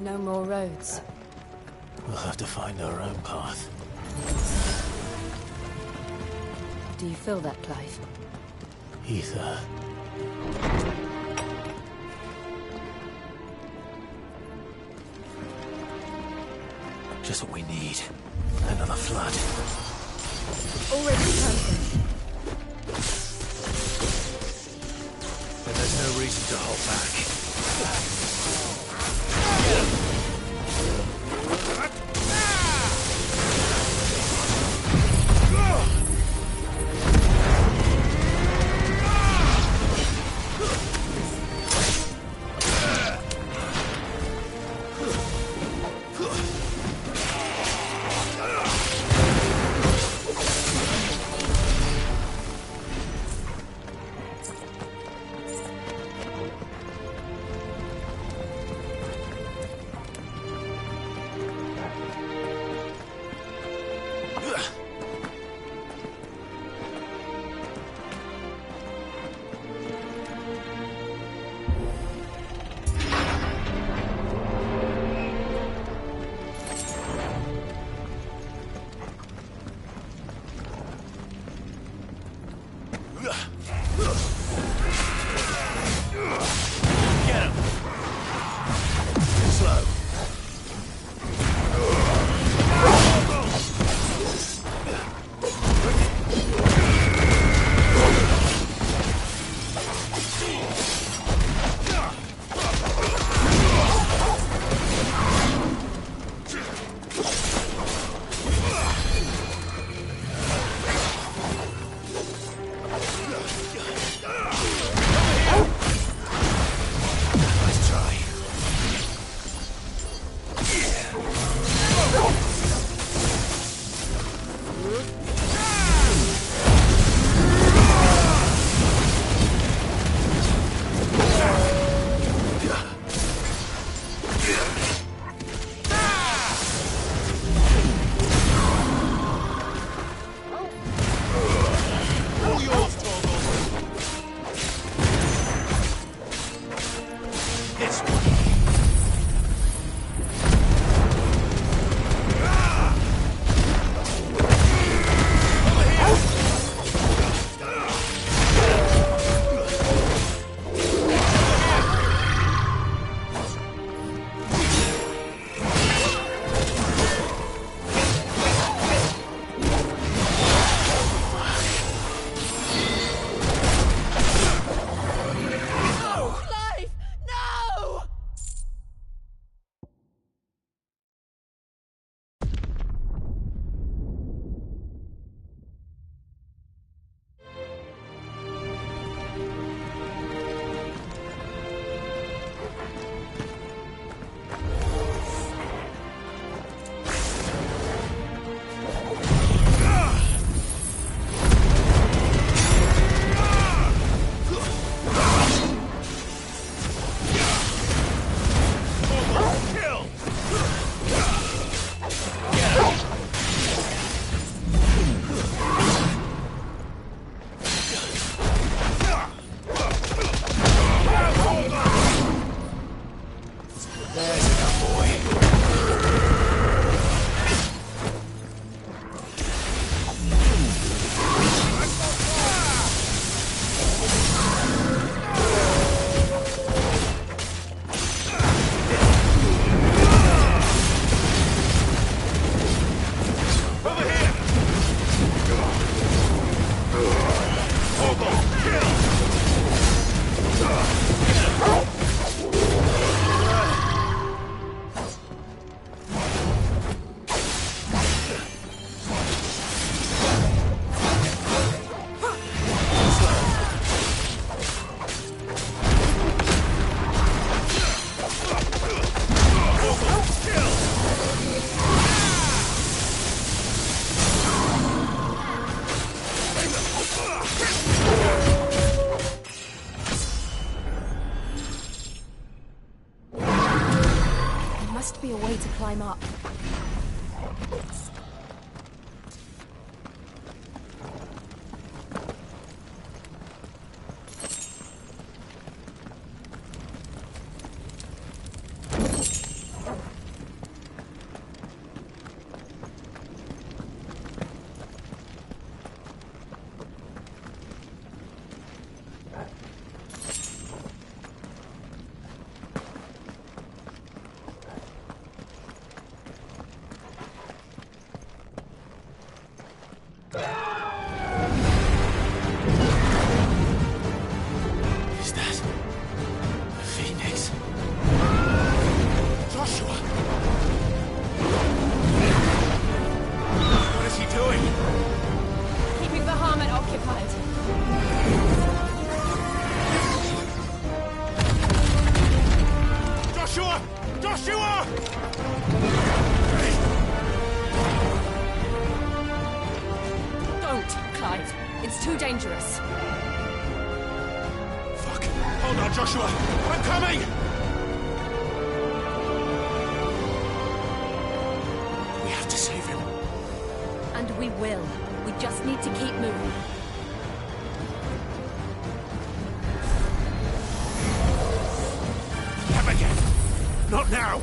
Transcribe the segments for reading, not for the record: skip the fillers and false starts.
No more roads. We'll have to find our own path. Do you feel that, Clive? Ether. Just what we need. Another flood. Already counting. Then there's no reason to hold back. Be a way to climb up. Is that the Phoenix? Joshua! What is he doing? Keeping the Bahamut occupied. Joshua! Joshua! Don't, Clive. It's too dangerous. Fuck. Hold on, Joshua. I'm coming! We have to save him. And we will. We just need to keep moving. Come again! Not now!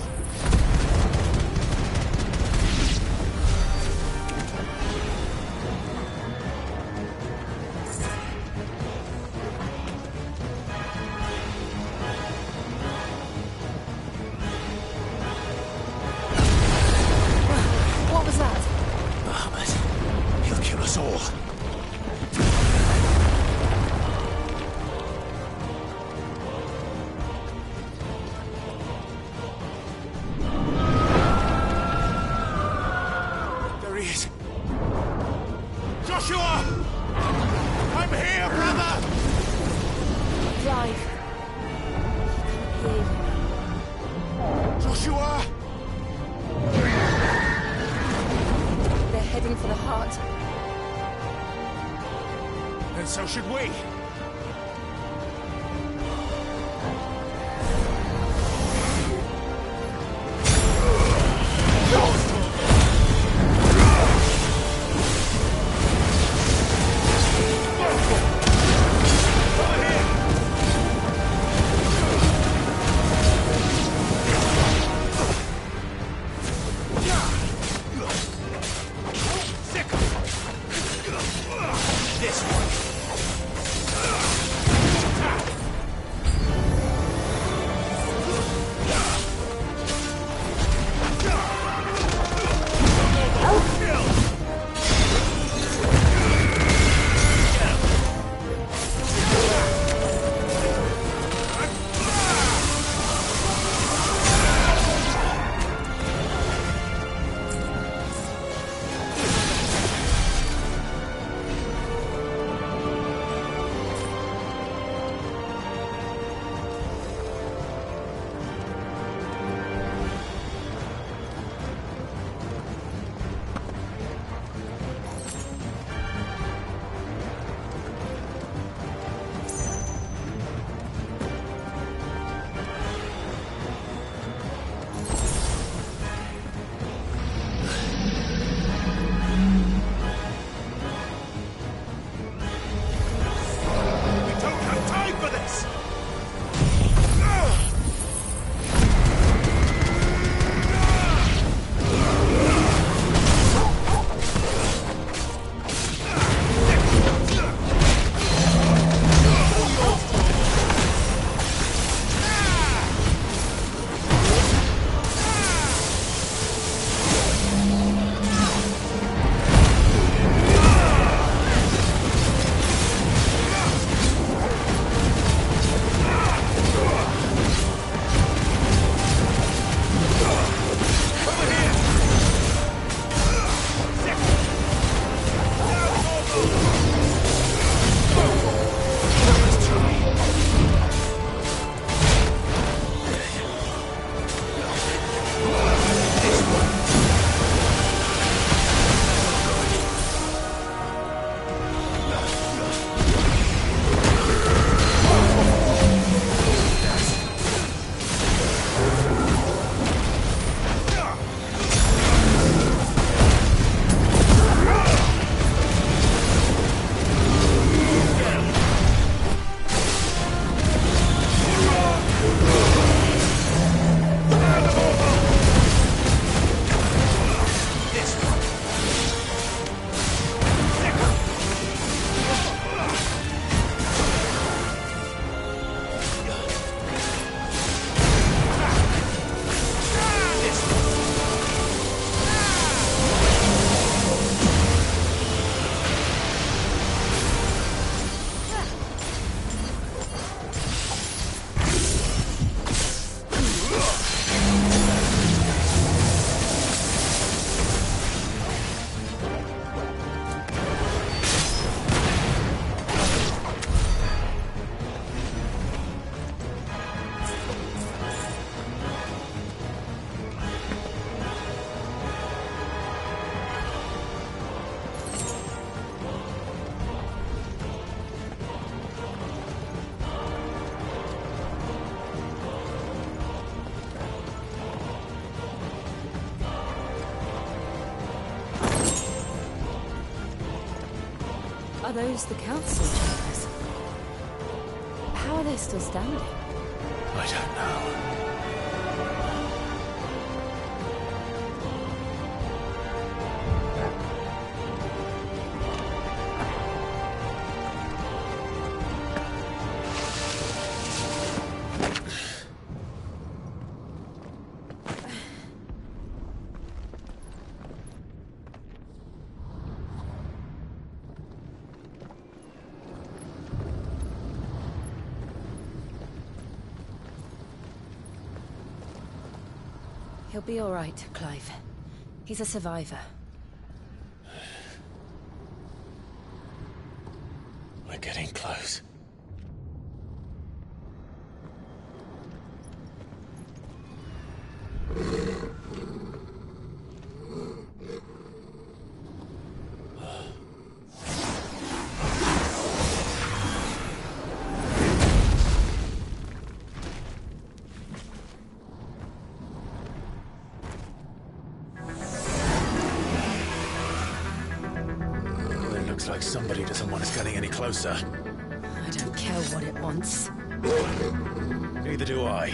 What was that? Bahamut. He'll kill us all. There he is. Joshua! I'm here, brother! Clive. Hear you. Joshua! They're heading for the heart. And so should we. This one. Are those the council chambers? How are they still standing? I don't know. He'll be all right, Clive. He's a survivor. We're getting close. Looks like somebody doesn't want us getting any closer. I don't care what it wants. Neither do I.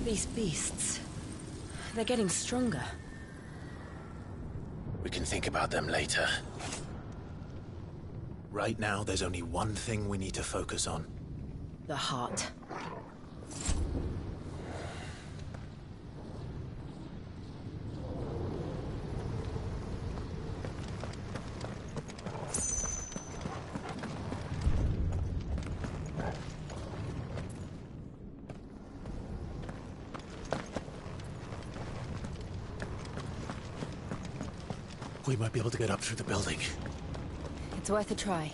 These beasts... they're getting stronger. We can think about them later. Right now, there's only one thing we need to focus on. The heart. We might be able to get up through the building. It's worth a try.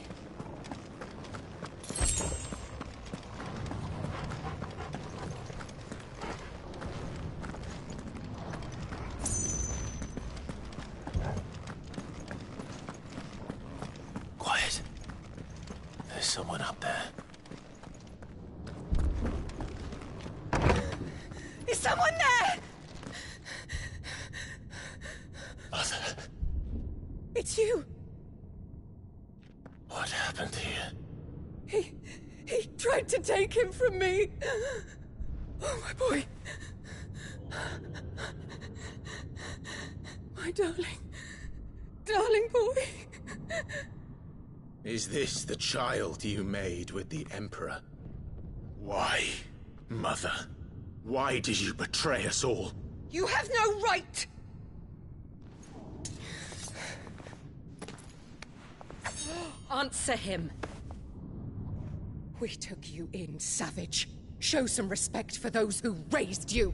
Quiet. There's someone up there. Is someone there? Mother, It's you! what happened here? He tried to take him from me! Oh, my boy! My darling boy! Is this the child you made with the Emperor? Why, Mother? Why did you betray us all? You have no right! Answer him. We took you in, savage. Show some respect for those who raised you.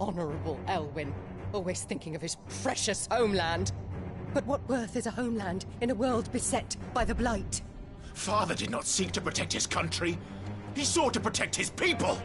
Honorable Elwyn, always thinking of his precious homeland. But what worth is a homeland in a world beset by the Blight? Father did not seek to protect his country. He sought to protect his people.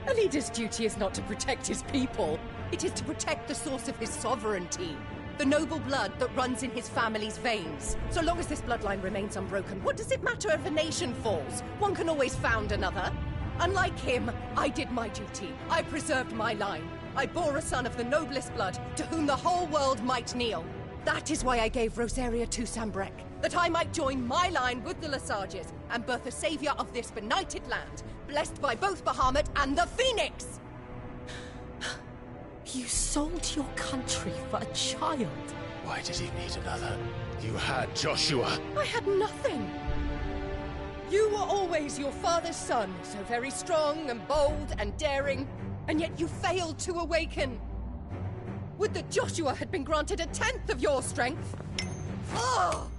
A leader's duty is not to protect his people. It is to protect the source of his sovereignty. The noble blood that runs in his family's veins. So long as this bloodline remains unbroken, what does it matter if a nation falls? One can always found another. Unlike him, I did my duty. I preserved my line. I bore a son of the noblest blood, to whom the whole world might kneel. That is why I gave Rosaria to Sambrek, that I might join my line with the Lesages and birth a savior of this benighted land, blessed by both Bahamut and the Phoenix! You sold your country for a child. Why did he need another? You had Joshua. I had nothing. You were always your father's son, so very strong and bold and daring, and yet you failed to awaken. Would that Joshua had been granted 1/10 of your strength? Oh!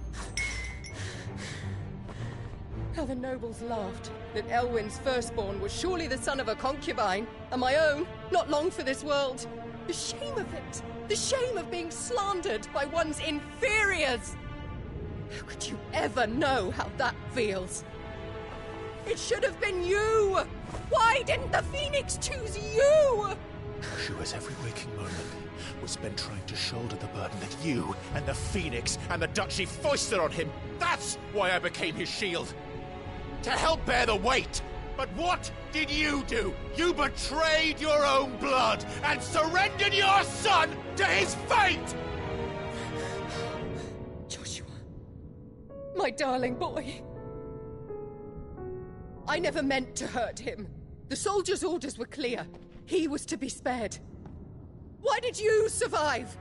How the nobles laughed that Elwyn's firstborn was surely the son of a concubine, and my own, not long for this world. The shame of it! The shame of being slandered by one's inferiors! How could you ever know how that feels? It should have been you! Why didn't the Phoenix choose you? Joshua's every waking moment was spent trying to shoulder the burden that you and the Phoenix and the Duchy foisted on him. That's why I became his shield. To help bear the weight. But what did you do? You betrayed your own blood and surrendered your son to his fate! Joshua, my darling boy. I never meant to hurt him. The soldiers' orders were clear. He was to be spared. Why did you survive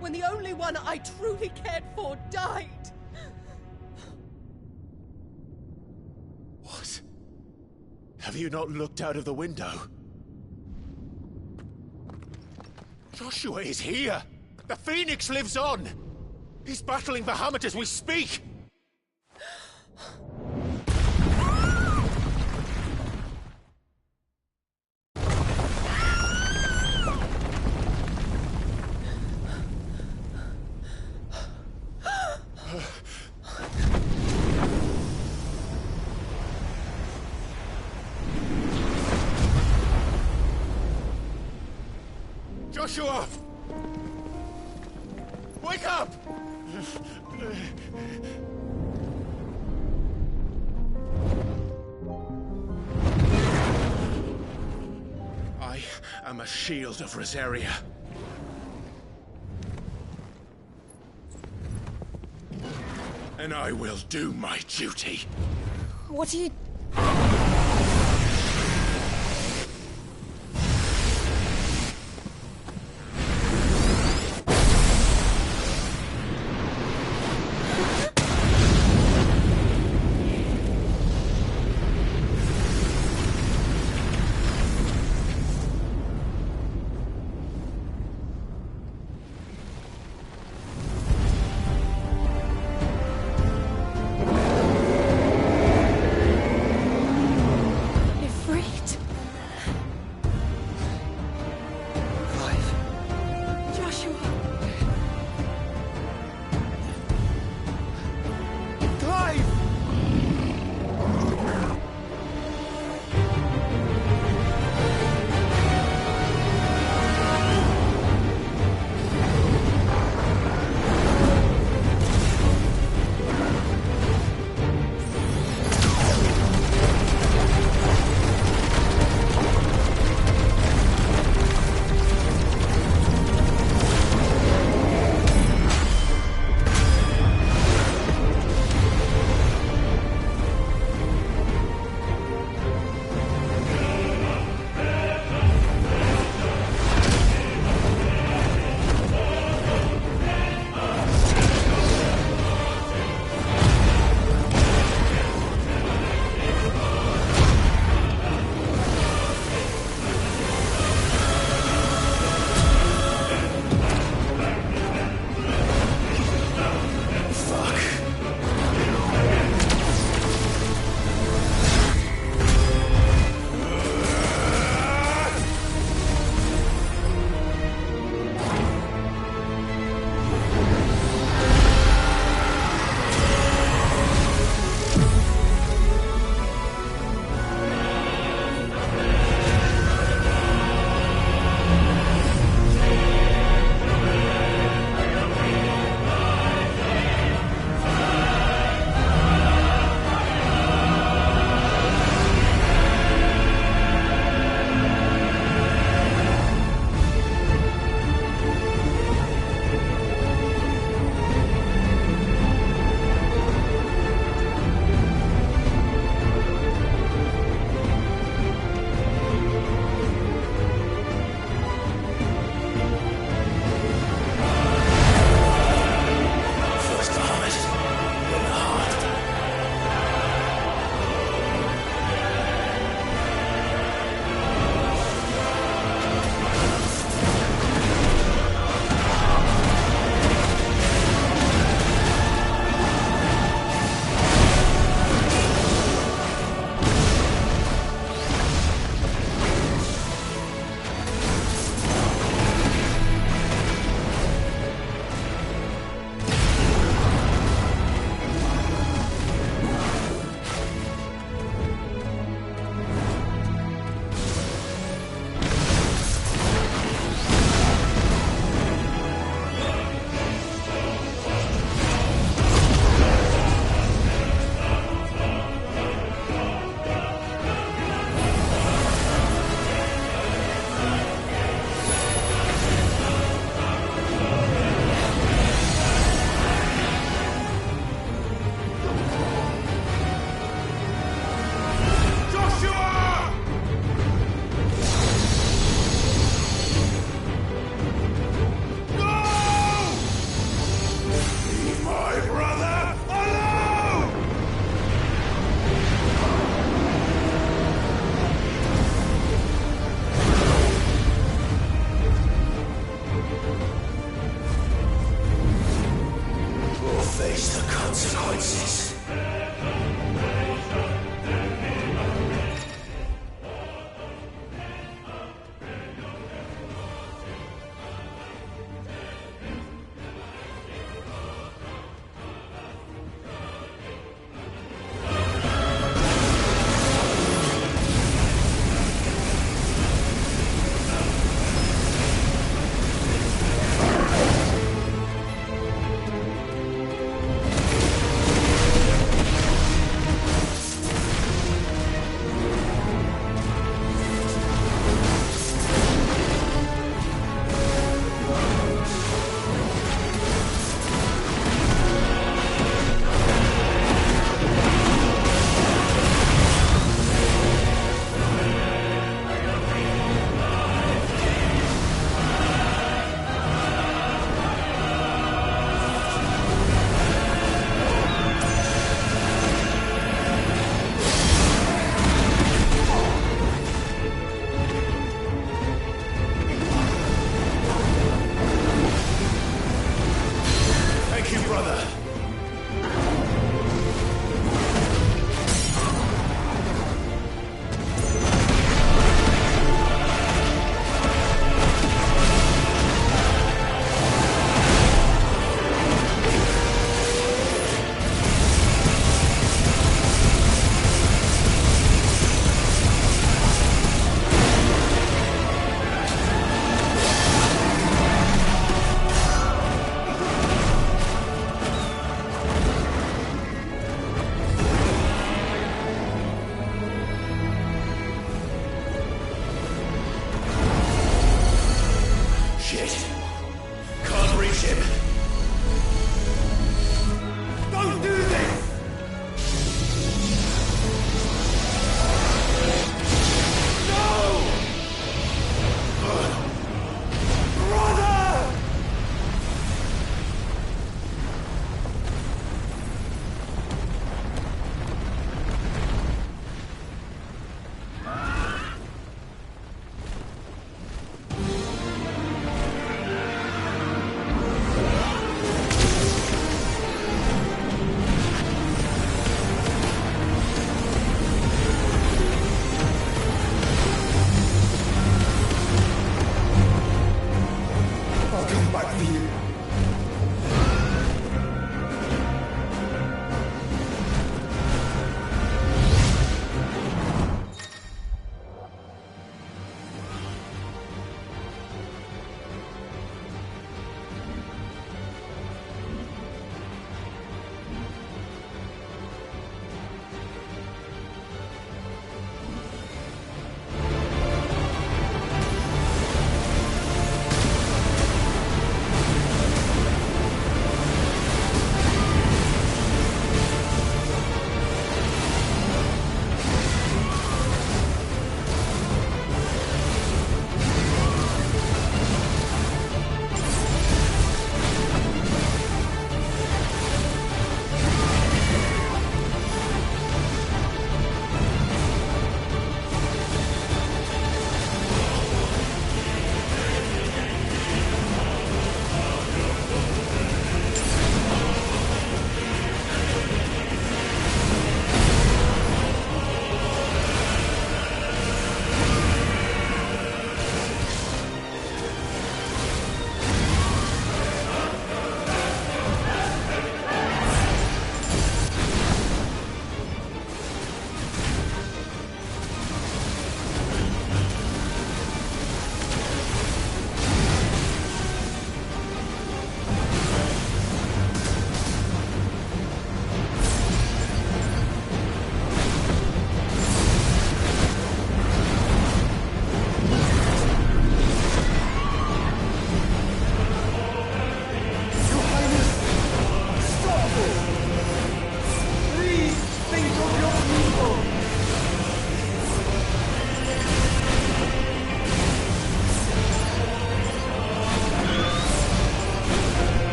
when the only one I truly cared for died? What? Have you not looked out of the window? Joshua is here! The Phoenix lives on! He's battling Bahamut as we speak! Joshua! Wake up! I am a shield of Rosaria. And I will do my duty. What are you...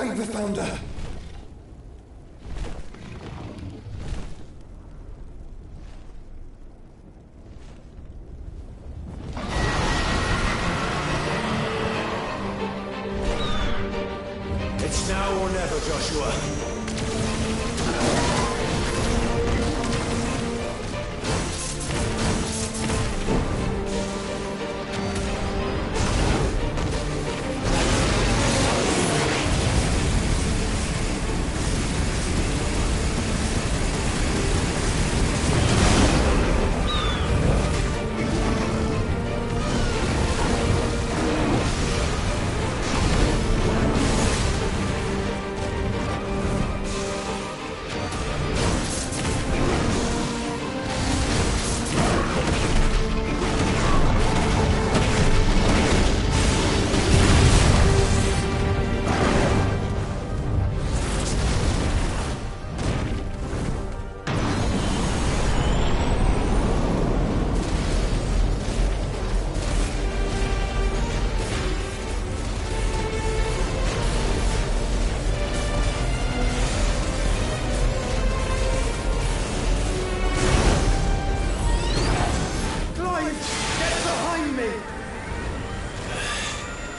Thank the Founder! It's now or never, Joshua.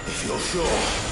If you're sure.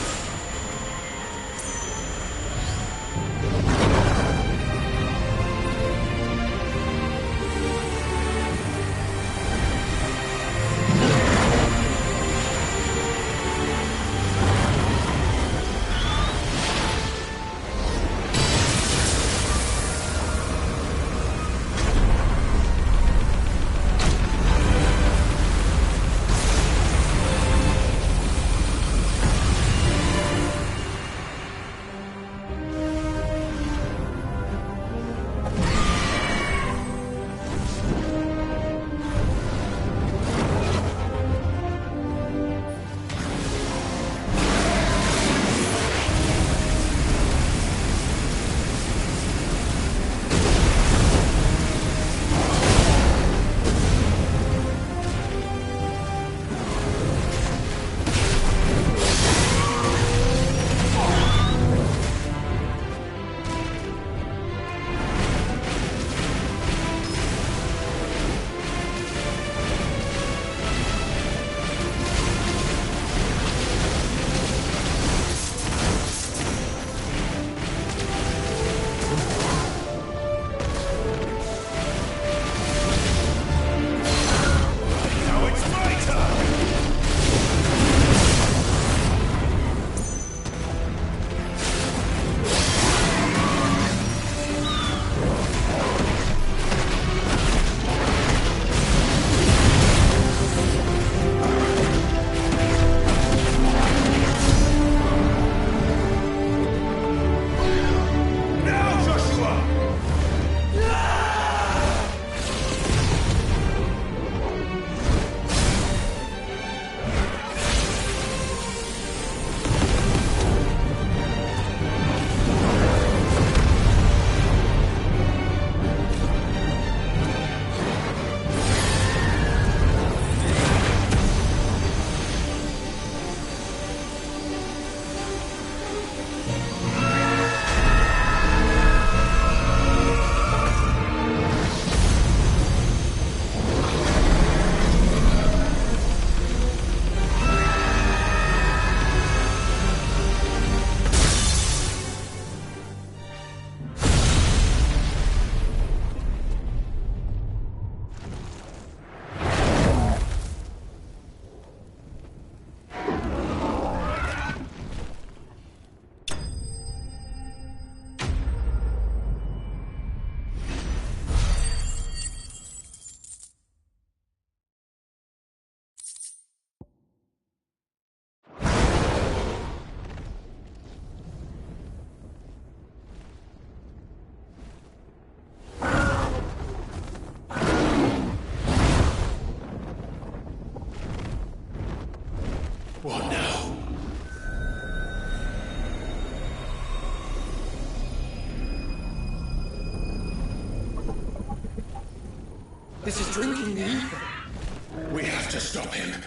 What now? This is drinking the ether. We have to stop him.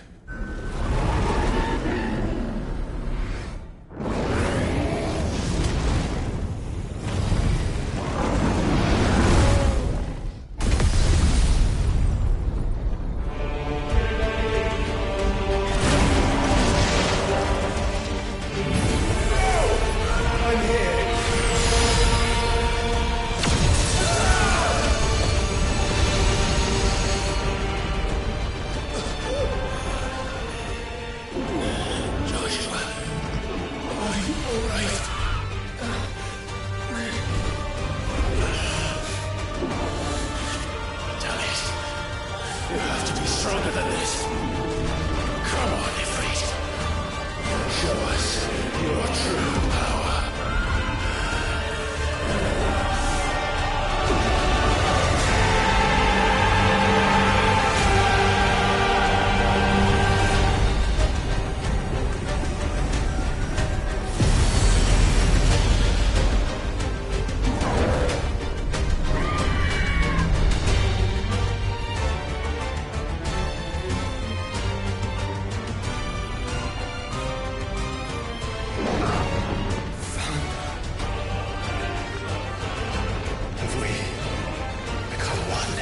true power. Have we become one?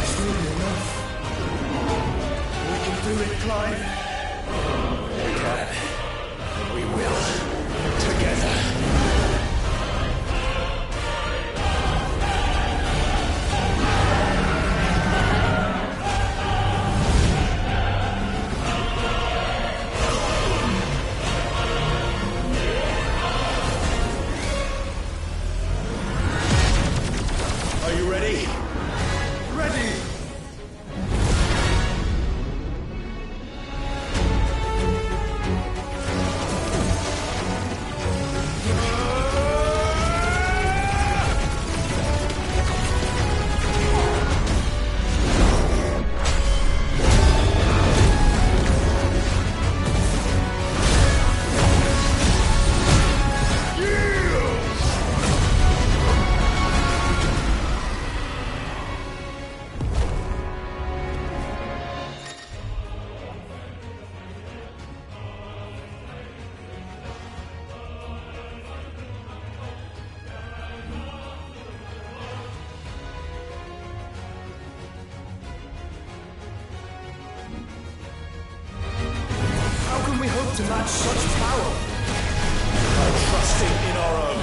It's really enough. We can do it, Clive. We can. And we will. Together. Are you ready? Ready! How can we hope to match such power? By trusting in our own.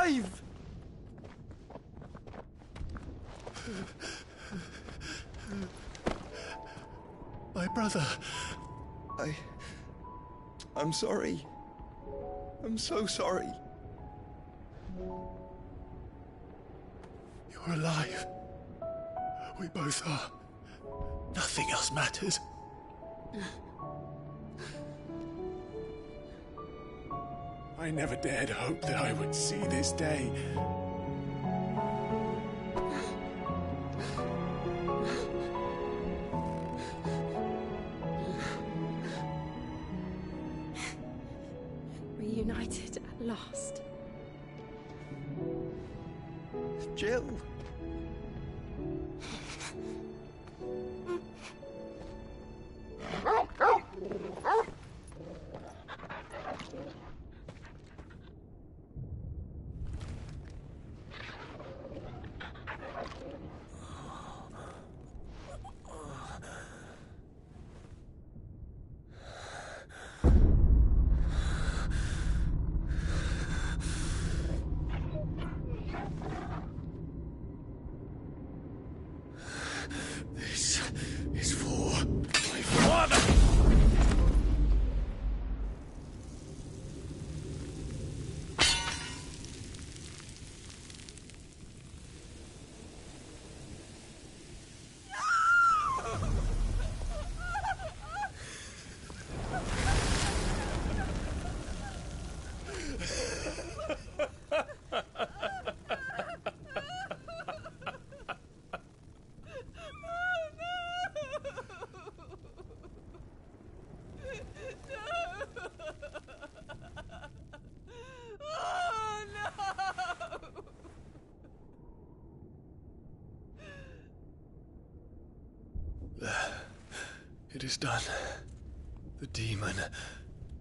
alive! My brother. I'm sorry. I'm so sorry. You're alive. We both are. Nothing else matters. I never dared hope that I would see this day. Reunited at last. Jill. This is for my father! It is done. The demon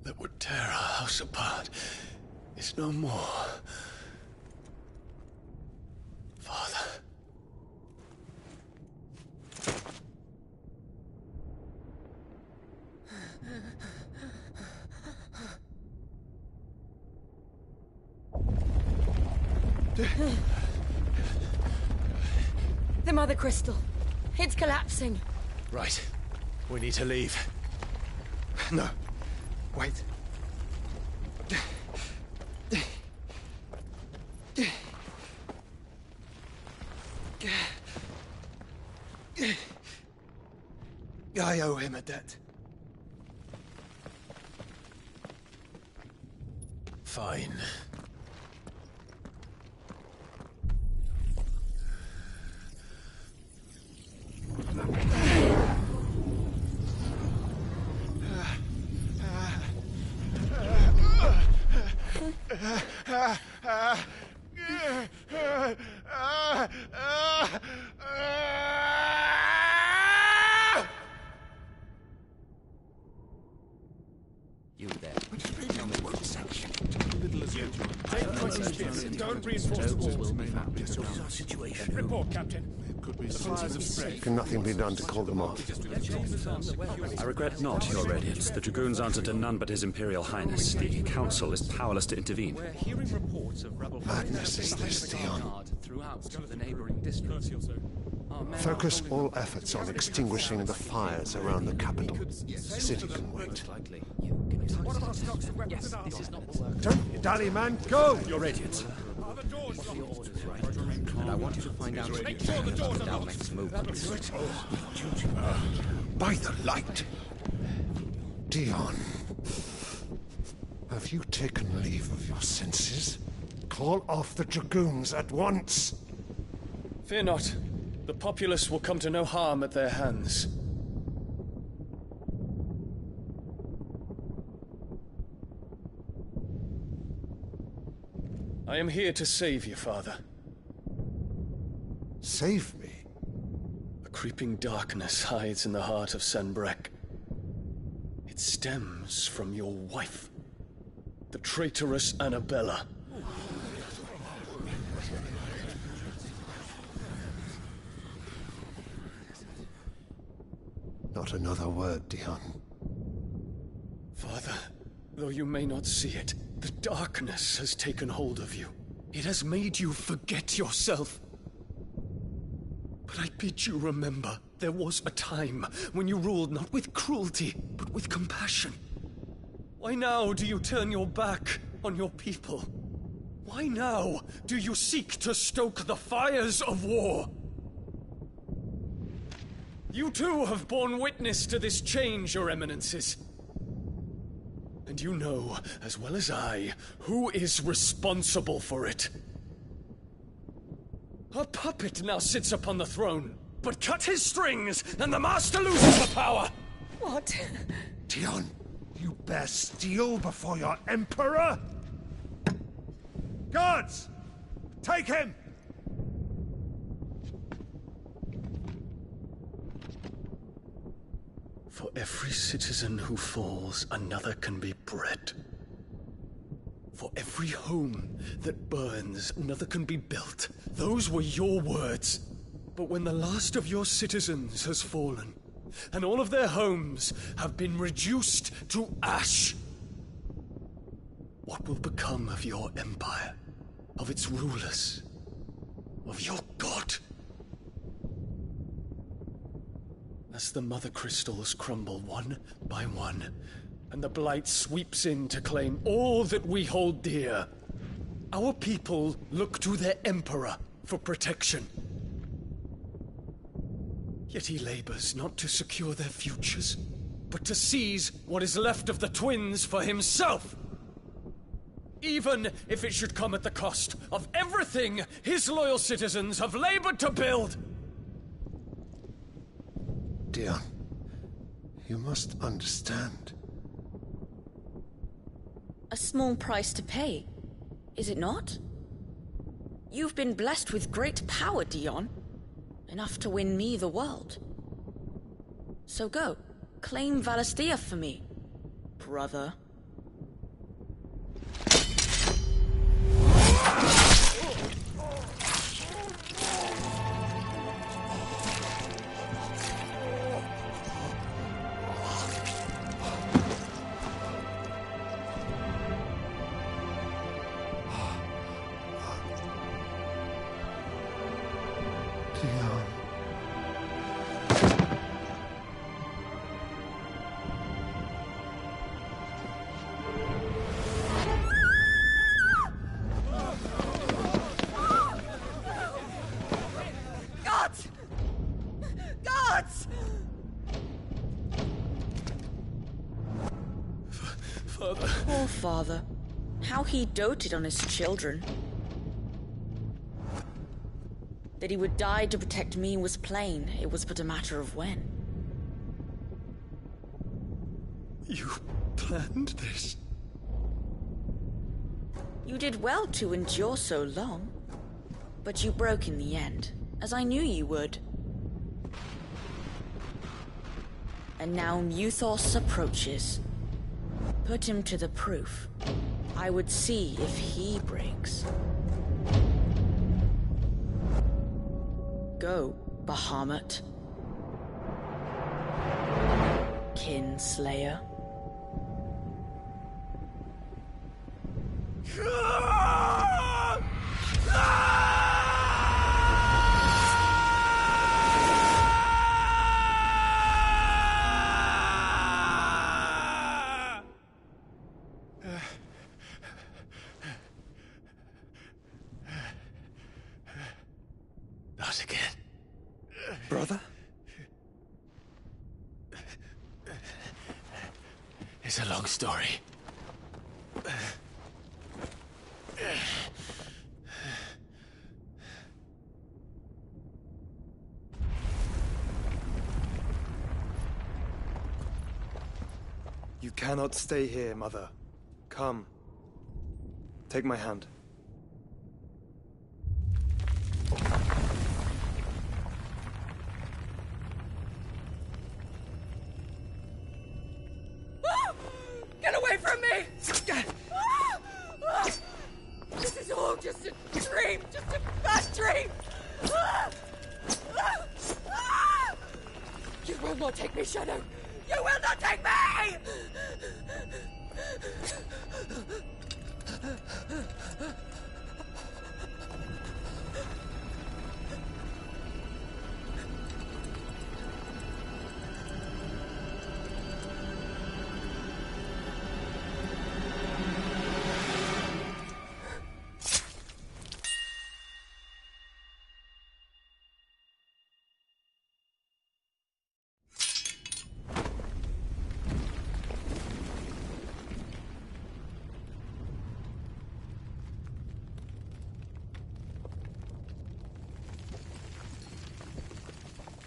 that would tear our house apart is no more. Father. The Mother Crystal. It's collapsing. Right. We need to leave. No. Wait. I owe him a debt. Fine. You there. Don't reinforce the walls. What's our situation? Report, Captain. The fires have spread. Can nothing be done to call them off? I regret not, Your Radiance. The Dragoons answer to none but His Imperial Highness. The Council is powerless to intervene. We're hearing reports of rebel Madness is this, Dion. Throughout the neighboring districts. Focus all efforts on extinguishing the fires around the capital. The city can wait. What about stocks of weapons and armor? Don't you dally, man! Go! Your Radiance. Are the doors locked? And I want you to find out Make sure the doors are our locked. next move. By the light! Dion. Have you taken leave of your senses? Call off the Dragoons at once! Fear not. The populace will come to no harm at their hands. I am here to save you, Father. Save me? A creeping darkness hides in the heart of Sanbreque. It stems from your wife, the traitorous Annabella. Not another word, Dion. Father, though you may not see it, the darkness has taken hold of you. It has made you forget yourself. But I bid you remember, there was a time when you ruled not with cruelty, but with compassion. Why now do you turn your back on your people? Why now do you seek to stoke the fires of war? You too have borne witness to this change, Your Eminences. And you know, as well as I, who is responsible for it. A puppet now sits upon the throne, but cut his strings, and the master loses the power! What? Dion, you bear steel before your emperor? Guards! Take him! For every citizen who falls, another can be bred. For every home that burns, another can be built. Those were your words. But when the last of your citizens has fallen, and all of their homes have been reduced to ash, what will become of your empire, of its rulers, of your god? As the mother crystals crumble one by one, and the blight sweeps in to claim all that we hold dear, our people look to their emperor for protection. Yet he labors not to secure their futures, but to seize what is left of the twins for himself. Even if it should come at the cost of everything his loyal citizens have labored to build. Dion, you must understand. A small price to pay, is it not? You've been blessed with great power, Dion. Enough to win me the world. So go, claim Valisthea for me, brother. Poor father. How he doted on his children. That he would die to protect me was plain. It was but a matter of when. You planned this? You did well to endure so long. But you broke in the end, as I knew you would. And now Muthos approaches. Put him to the proof. I would see if he breaks. Go, Bahamut. Kinslayer. Not again. Brother? It's a long story. You cannot stay here, Mother. Come. Take my hand. Get away from me! This is all just a dream, just a bad dream! You will not take me, Shadow! You will not take me!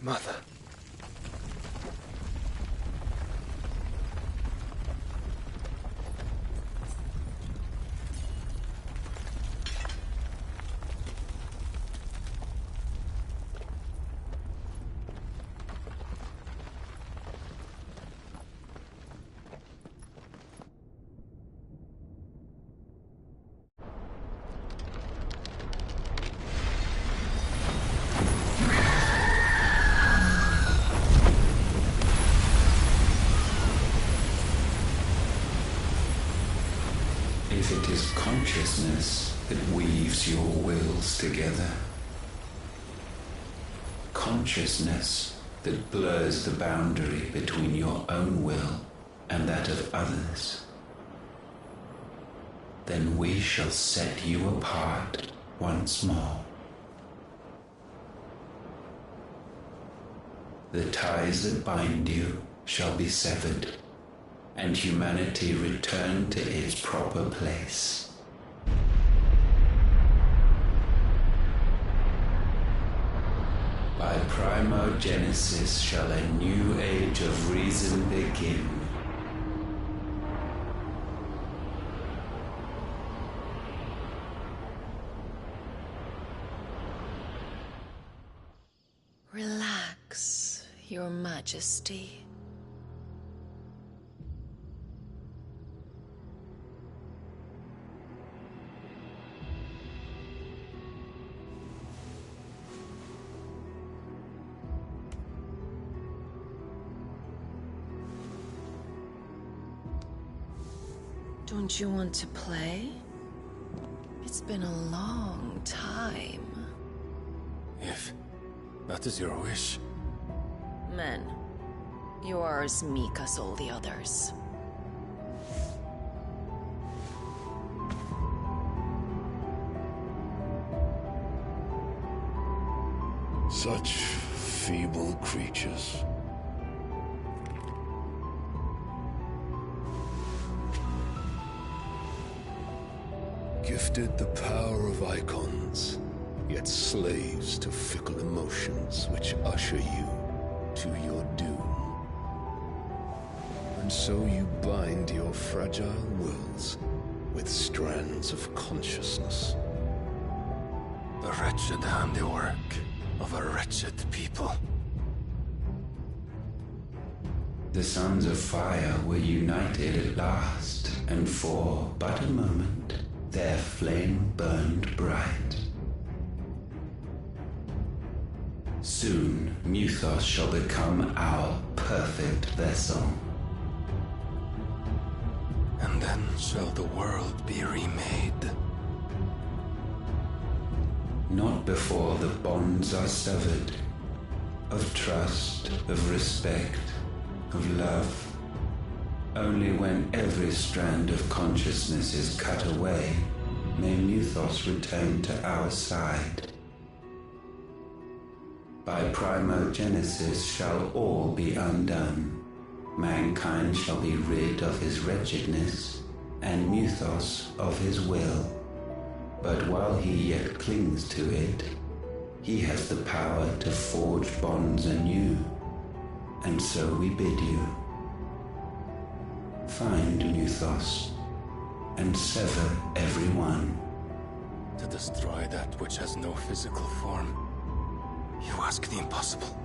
Mother. If it is consciousness that weaves your wills together, consciousness that blurs the boundary between your own will and that of others, then we shall set you apart once more. The ties that bind you shall be severed, and humanity return to its proper place. By primogenesis shall a new age of reason begin. Relax, Your Majesty. Don't you want to play? It's been a long time. If that is your wish. Men, you are as meek as all the others. Such feeble creatures. Gifted the power of icons, yet slaves to fickle emotions which usher you to your doom. And so you bind your fragile wills with strands of consciousness. The wretched handiwork of a wretched people. The Sons of Fire were united at last, and for but a moment, their flame burned bright. Soon, Mythos shall become our perfect vessel. And then shall the world be remade. Not before the bonds are severed, of trust, of respect, of love. Only when every strand of consciousness is cut away, may Mythos return to our side. By primogenesis shall all be undone. Mankind shall be rid of his wretchedness, and Mythos of his will. But while he yet clings to it, he has the power to forge bonds anew. And so we bid you, find Mythos, and sever every one. To destroy that which has no physical form, you ask the impossible.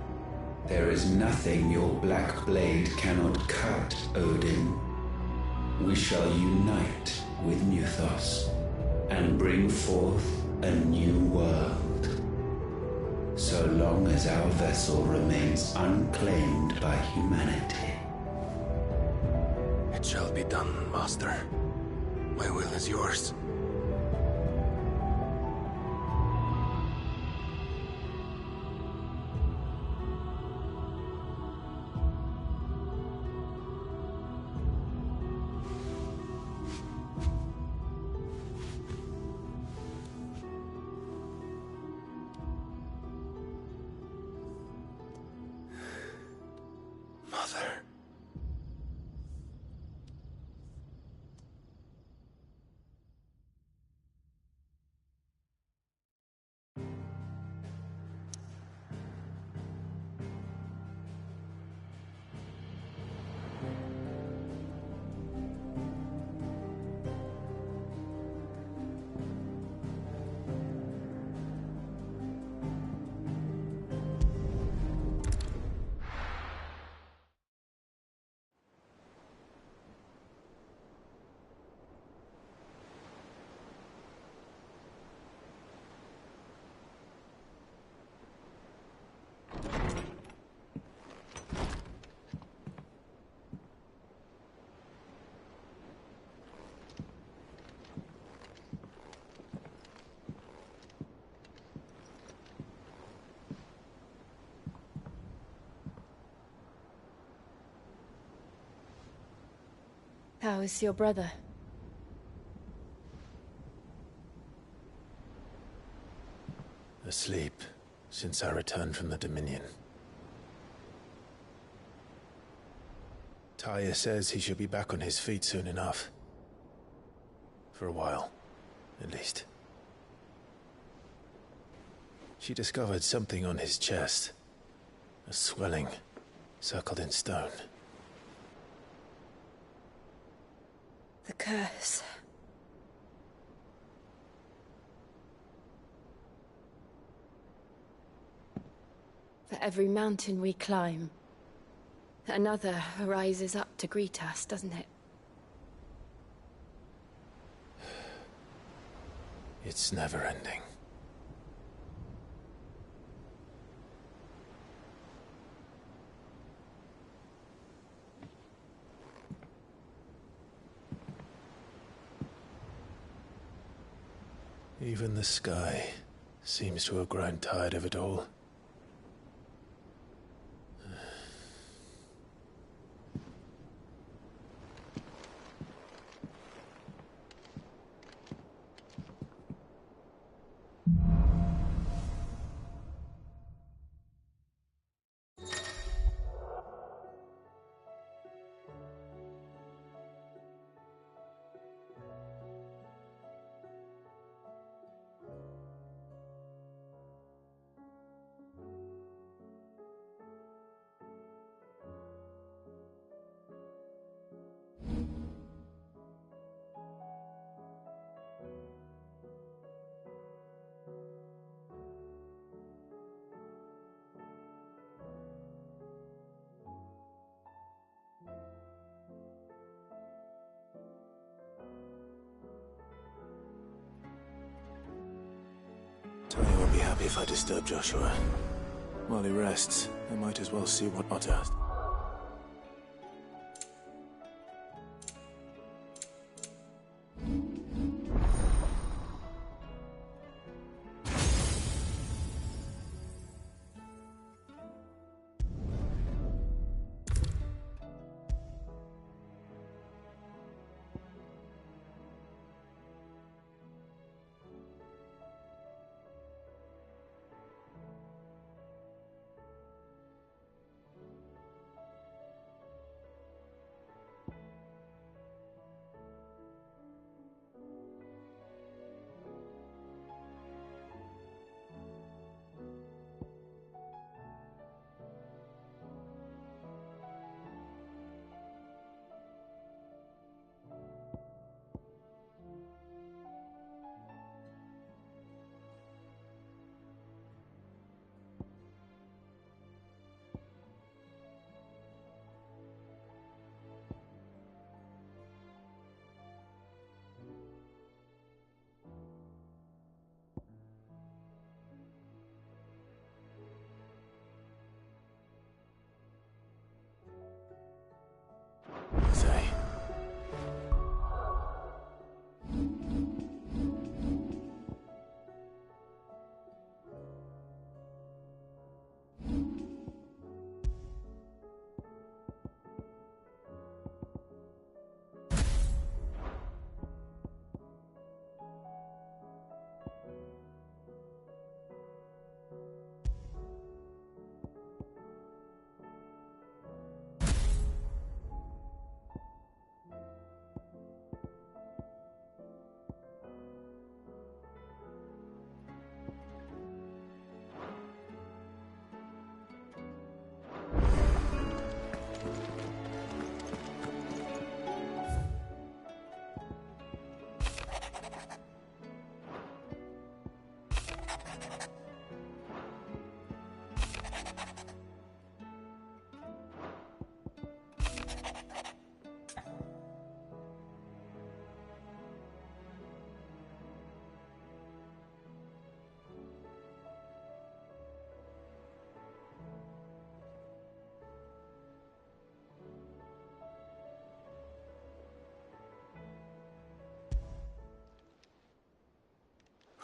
There is nothing your black blade cannot cut, Odin. We shall unite with Mythos, and bring forth a new world. So long as our vessel remains unclaimed by humanity. It shall be done, Master. My will is yours. Mother. How is your brother? Asleep since I returned from the Dominion. Taya says he should be back on his feet soon enough. For a while, at least. She discovered something on his chest. A swelling, circled in stone. The curse. For every mountain we climb, another rises up to greet us, doesn't it? It's never ending. Even the sky seems to have grown tired of it all. Tony won't be happy if I disturb Joshua. While he rests, I might as well see what Otter has. Say.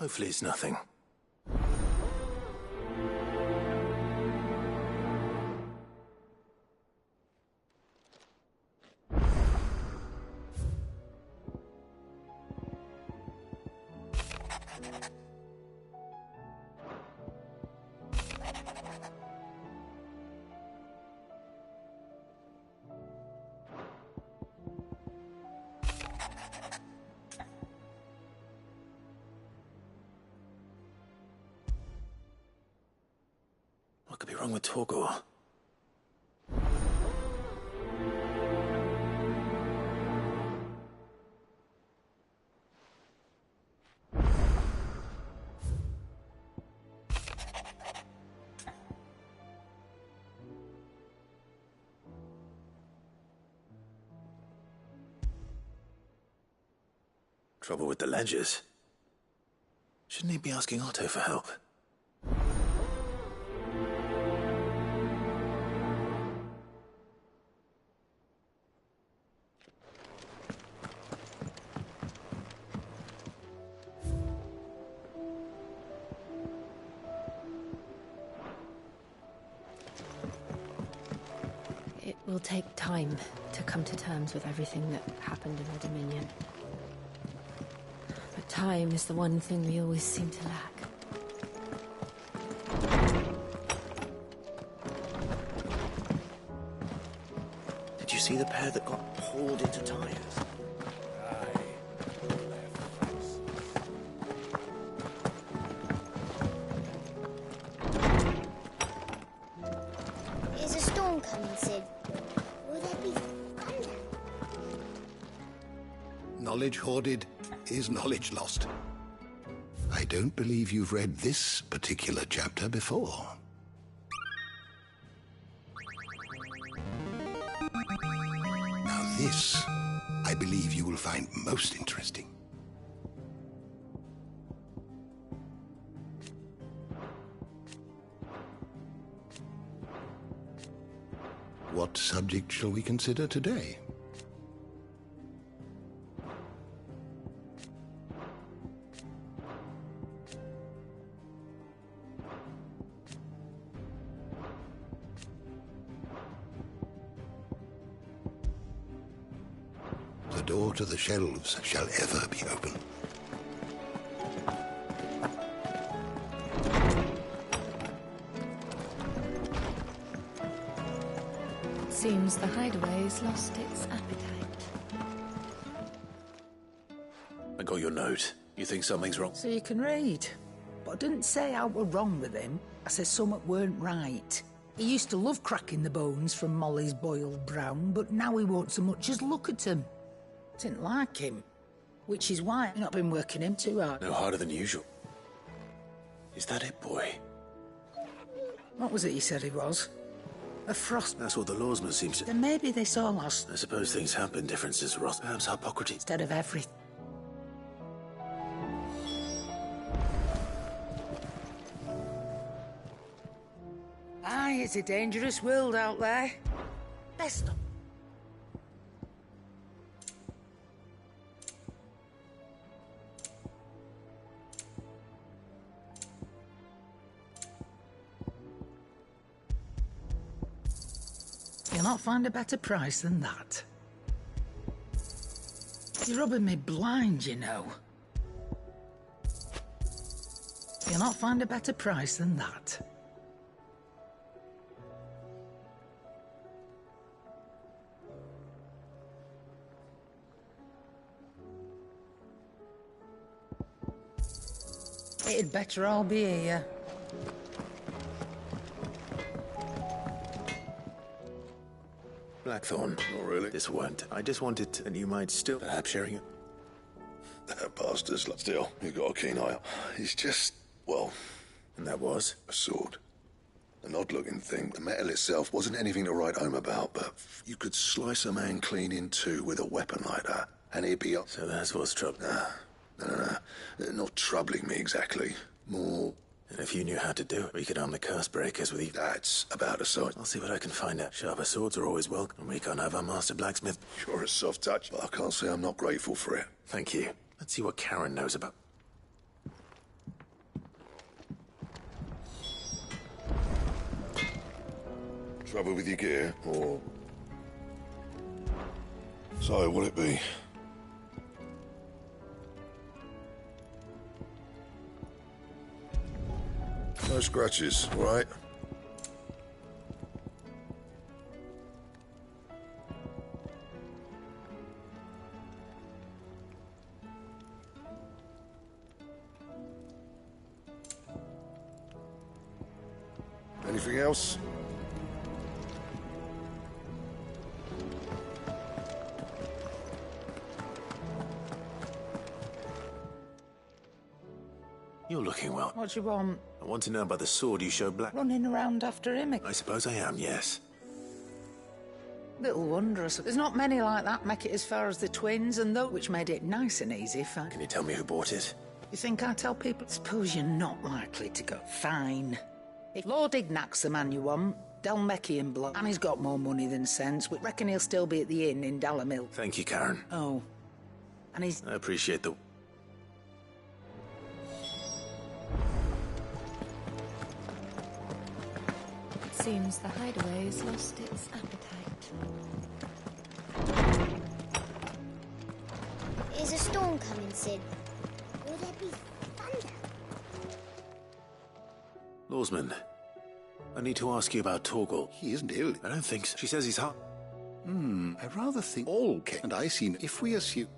Hopefully it's nothing. What could be wrong with Torgor? Trouble with the ledgers. Shouldn't he be asking Otto for help? It will take time to come to terms with everything that happened in the Dominion. But time is the one thing we always seem to lack. Did you see the pair that got hauled into tires? Is a storm coming, Sid? Will there be thunder? Knowledge hoarded is knowledge lost. I don't believe you've read this particular chapter before. Now this, I believe you will find most interesting. What subject shall we consider today? The door to the shelves shall ever be open. Seems the hideaway's lost its appetite. I got your note. You think something's wrong? So you can read. But I didn't say I were wrong with him. I said something weren't right. He used to love cracking the bones from Molly's boiled brown, but now he won't so much as look at 'em. Didn't like him. Which is why I've not been working him too hard. No harder than usual. Is that it, boy? What was it he said he was? A frost. That's what the lawsman seems to... Then maybe they saw us. I suppose things happen, differences arose. Perhaps Hippocrates... Instead of everything. Aye, it's a dangerous world out there. Best of. You'll not find a better price than that. You're rubbing me blind, you know. You'll not find a better price than that. It'd better all be here. Blackthorn. Not really. This weren't. I just wanted to, and you might still perhaps sharing it. That bastard's still. You got a keen eye. He's just, well... And that was? A sword. An odd-looking thing. The metal itself wasn't anything to write home about, but you could slice a man clean in two with a weapon like that, and he'd be up. So that's what's troubling. No. Not troubling me exactly. More... And if you knew how to do it, we could arm the curse breakers with you. That's about a sight. I'll see what I can find out. Sharper swords are always welcome, and we can't have our master blacksmith. You're a soft touch, but I can't say I'm not grateful for it. Thank you. Let's see what Karen knows about... Trouble with your gear, or... So, what'll it be? No scratches, all right? Anything else? You're looking well. What do you want? I want to know about the sword you showed Black. Running around after him? I suppose I am, yes. Little wondrous. There's not many like that make it as far as the twins, and though which made it nice and easy for... Can you tell me who bought it? You think I tell people? Suppose you're not likely to go. Fine. If Lord Ignac's the man you want, Dalmekian blood, and he's got more money than sense, we reckon he'll still be at the inn in Dalamil. Thank you, Karen. Oh. And he's... I appreciate the... It seems the hideaway has lost its appetite. Is a storm coming, Sid? Will there be thunder? Lawsman, I need to ask you about Torgal. He isn't ill. I don't think so. She says he's hot. I rather think all can. And I see. If we assume...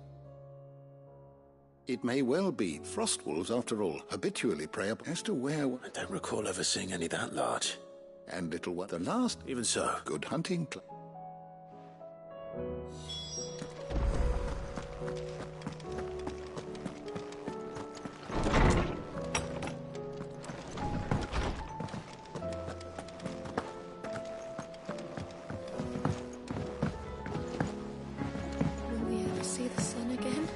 It may well be. Frost wolves, after all, habitually prey up as to where... I don't recall ever seeing any that large. And little one. The last... Even so. Good hunting... Will we ever see the sun again?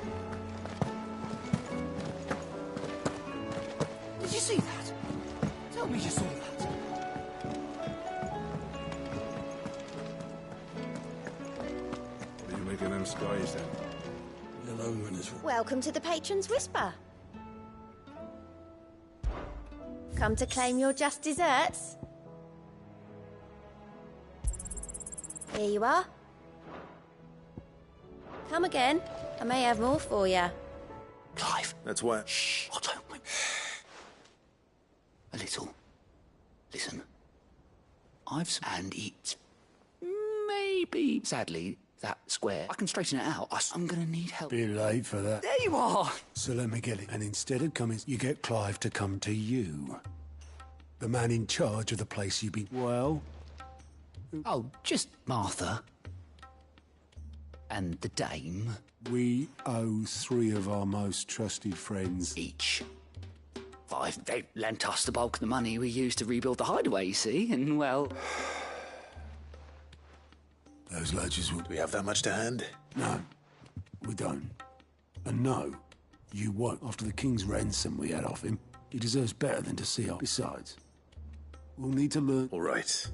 Did you see that? Tell me you saw that. What do you make of them skies, then? Little ominous. Welcome to the Patron's Whisper. Come to claim your just desserts? Here you are. Come again. I may have more for you. Clive. That's why... Shh. Otto. A little. Listen. And it's... maybe... Sadly, that square. I can straighten it out. I'm gonna need help. Be late for that. There you are! So let me get it. And instead of coming, you get Clive to come to you. The man in charge of the place you've been... Well? Oh, just Martha. And the dame. We owe 3 of our most trusted friends... Each. 5. They lent us the bulk of the money we used to rebuild the hideaway, you see, and well... Those lodges will... Do we have that much to hand? No, we don't. And no, you won't. After the king's ransom we had off him, he deserves better than to see us. Besides, we'll need to learn... All right.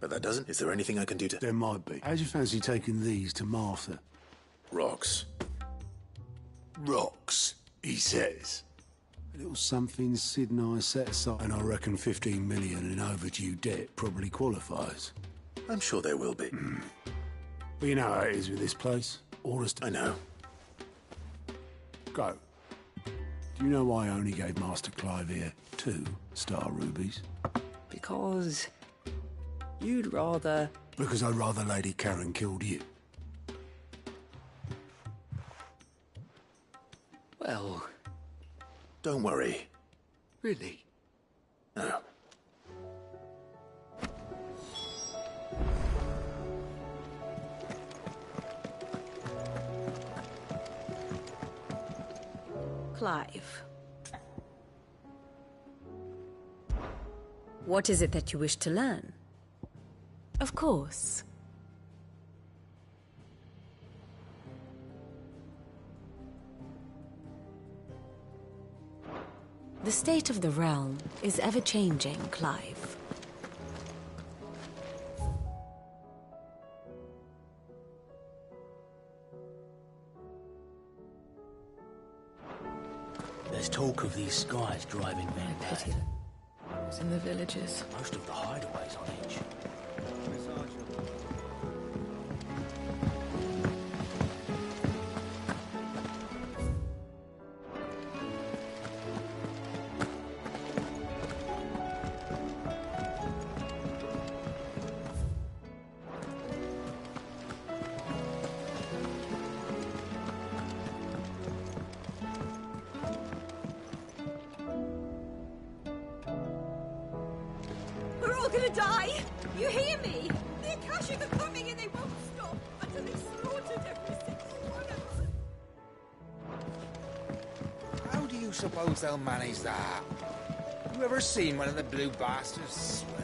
But that doesn't... Is there anything I can do to... There might be. How'd you fancy taking these to Martha? Rocks. Rocks, he says. A little something Sid and I set aside, and I reckon 15 million in overdue debt probably qualifies. I'm sure there will be. But you know how it is with this place. Orders to... I know. Go. Do you know why I only gave Master Clive here 2 star rubies? Because... you'd rather... Because I'd rather Lady Karen killed you. Well... Don't worry. Really? No. Clive. What is it that you wish to learn? Of course. The state of the realm is ever-changing, Clive. There's talk of these skies driving men mad. Those in the villages. Most of the hideaways on edge. all gonna die! You hear me? The Akashic are coming and they won't stop until they've slaughtered every single one of us! How do you suppose they'll manage that? You ever seen one of the blue bastards swim?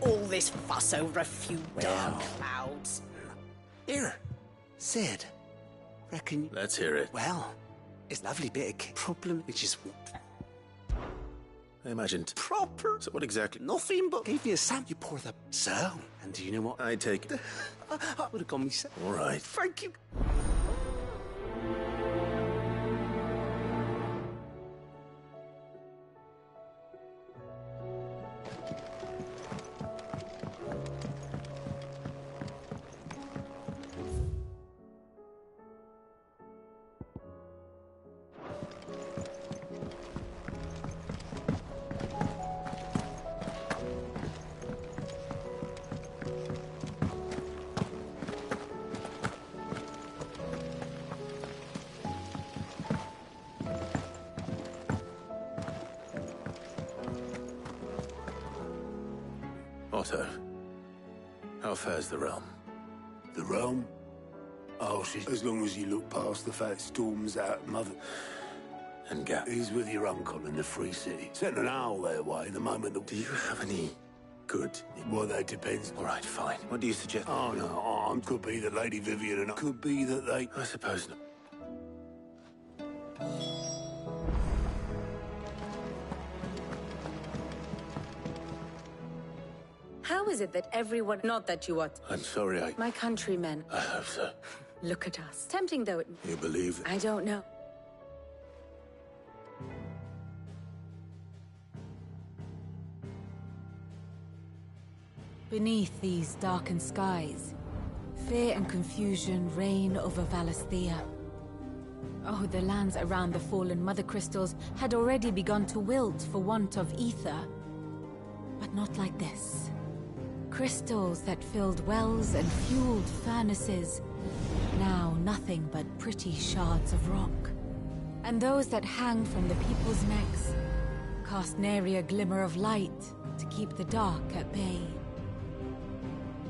All this fuss over a few dark clouds. Here, Sid. Reckon... Let's hear it. Well, it's a lovely bit of problem, which is... I imagined. Proper. So what exactly? Nothing but gave me a sand. You pour the... So, and do you know what? I take it. I would have gone myself. All right. Thank you. Otto, how fares the realm? The realm? Oh, shit. As long as you look past the fact storms out, mother. And Gat? He's with your uncle in the Free City. Sent an owl their way the moment that... Do you have any good? Well, that depends. All right, fine. What do you suggest? Oh, no, could be that Lady Vivian and... Could be that they... I suppose not. How is it that everyone... Not that you are... I'm sorry, My countrymen. I hope so. Look at us. Tempting though it... You believe it? I don't know. Beneath these darkened skies, fear and confusion reign over Valisthea. Oh, the lands around the fallen Mother Crystals had already begun to wilt for want of ether. But not like this. Crystals that filled wells and fueled furnaces. Now nothing but pretty shards of rock. And those that hang from the people's necks cast nary a glimmer of light to keep the dark at bay.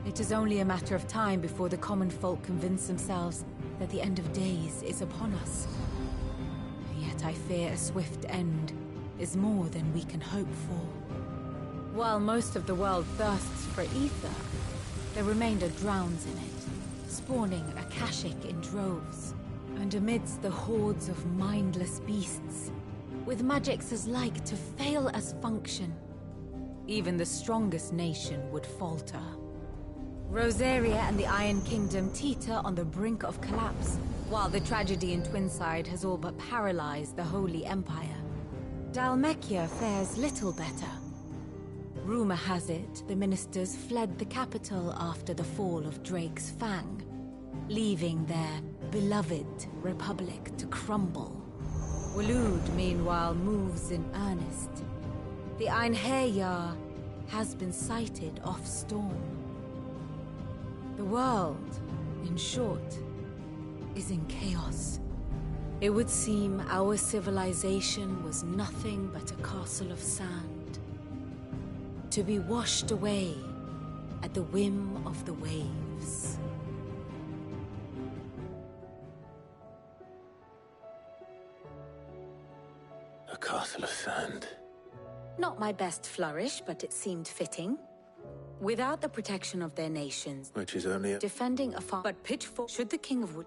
It is only a matter of time before the common folk convince themselves that the end of days is upon us. Yet I fear a swift end is more than we can hope for. While most of the world thirsts for ether, the remainder drowns in it, spawning Akashic in droves. And amidst the hordes of mindless beasts, with magics as like to fail as function, even the strongest nation would falter. Rosaria and the Iron Kingdom teeter on the brink of collapse, while the tragedy in Twinside has all but paralyzed the Holy Empire. Dhalmekia fares little better. Rumor has it the ministers fled the capital after the fall of Drake's Fang, leaving their beloved republic to crumble. Waloed, meanwhile, moves in earnest. The Einherjar has been sighted off Storm. The world, in short, is in chaos. It would seem our civilization was nothing but a castle of sand, to be washed away at the whim of the waves. A castle of sand. Not my best flourish, but it seemed fitting. Without the protection of their nations, Which is only a... defending a farm, but pitchfork should the King of Wood...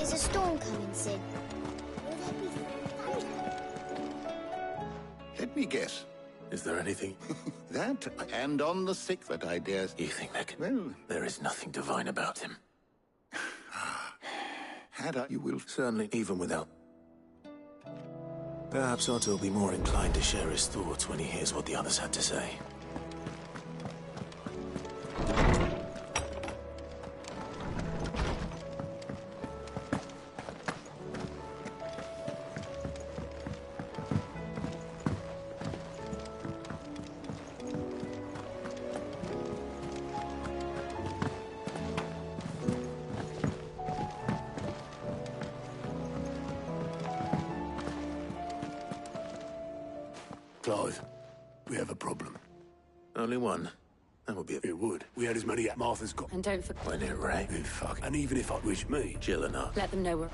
Is a storm coming, Sid? me guess. Is there anything? That, and on the 6th, I dare... You think that Well, there is nothing divine about him? had I, you will... Certainly, even without... Perhaps Otto will be more inclined to share his thoughts when he hears what the others had to say. Clive, we have a problem. Only one. That would be... It would. We had as many at Martha's got... And don't forget... When it rained. Fuck. And even if I wish me... Jill or not. Let them know we're...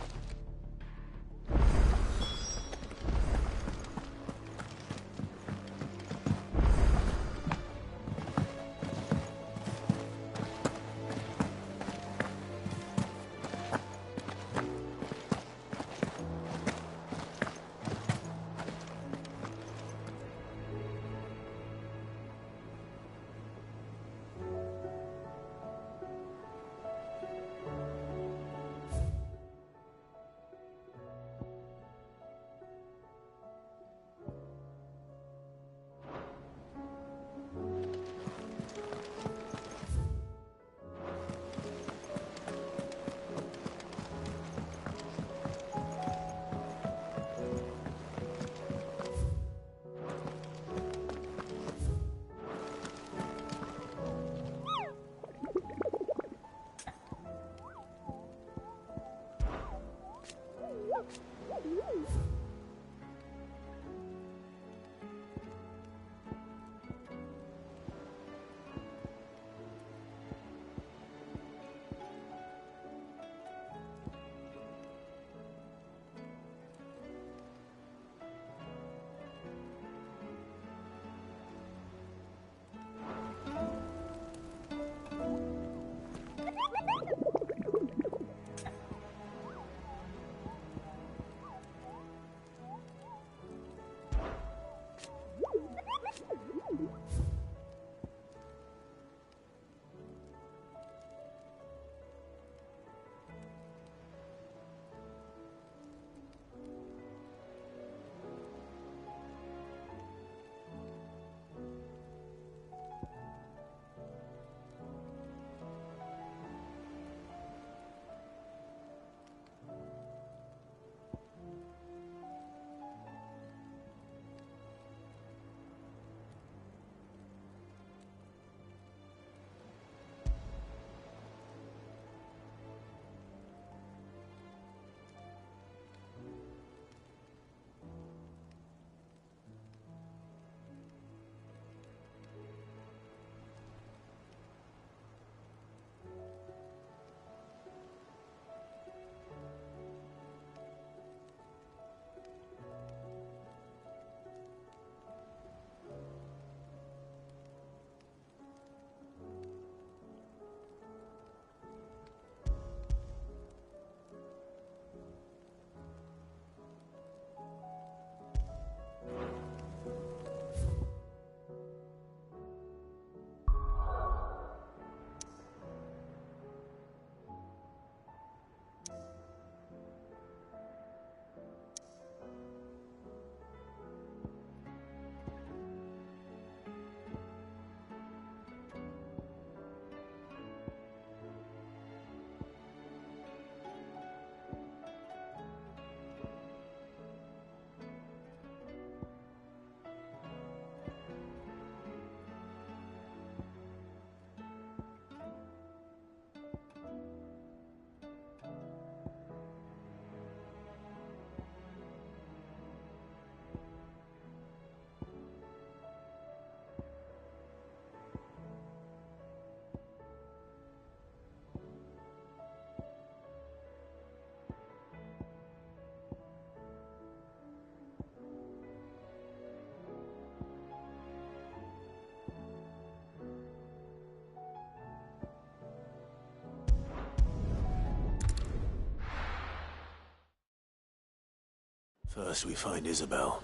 First we find Isabel.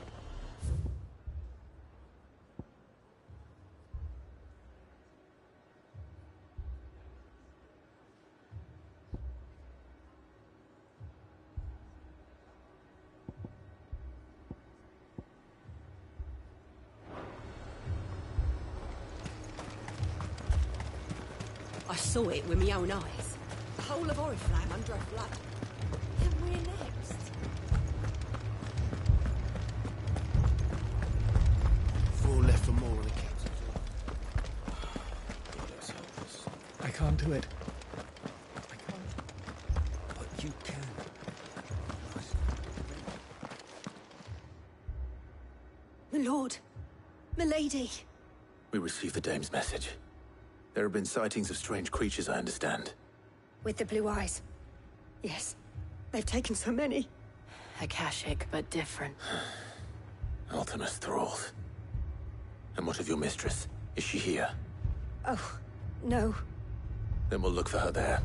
saw it with my own eyes. The whole of Oriflamme under a flood. Then we're next. 4 left for more on the captain's. I can't do it. I can't. But you can. My lord. My lady. We received the dame's message. There have been sightings of strange creatures, I understand. With the blue eyes. Yes. They've taken so many. Akashic, but different. Ultimus thralls. And what of your mistress? Is she here? Oh, no. Then we'll look for her there.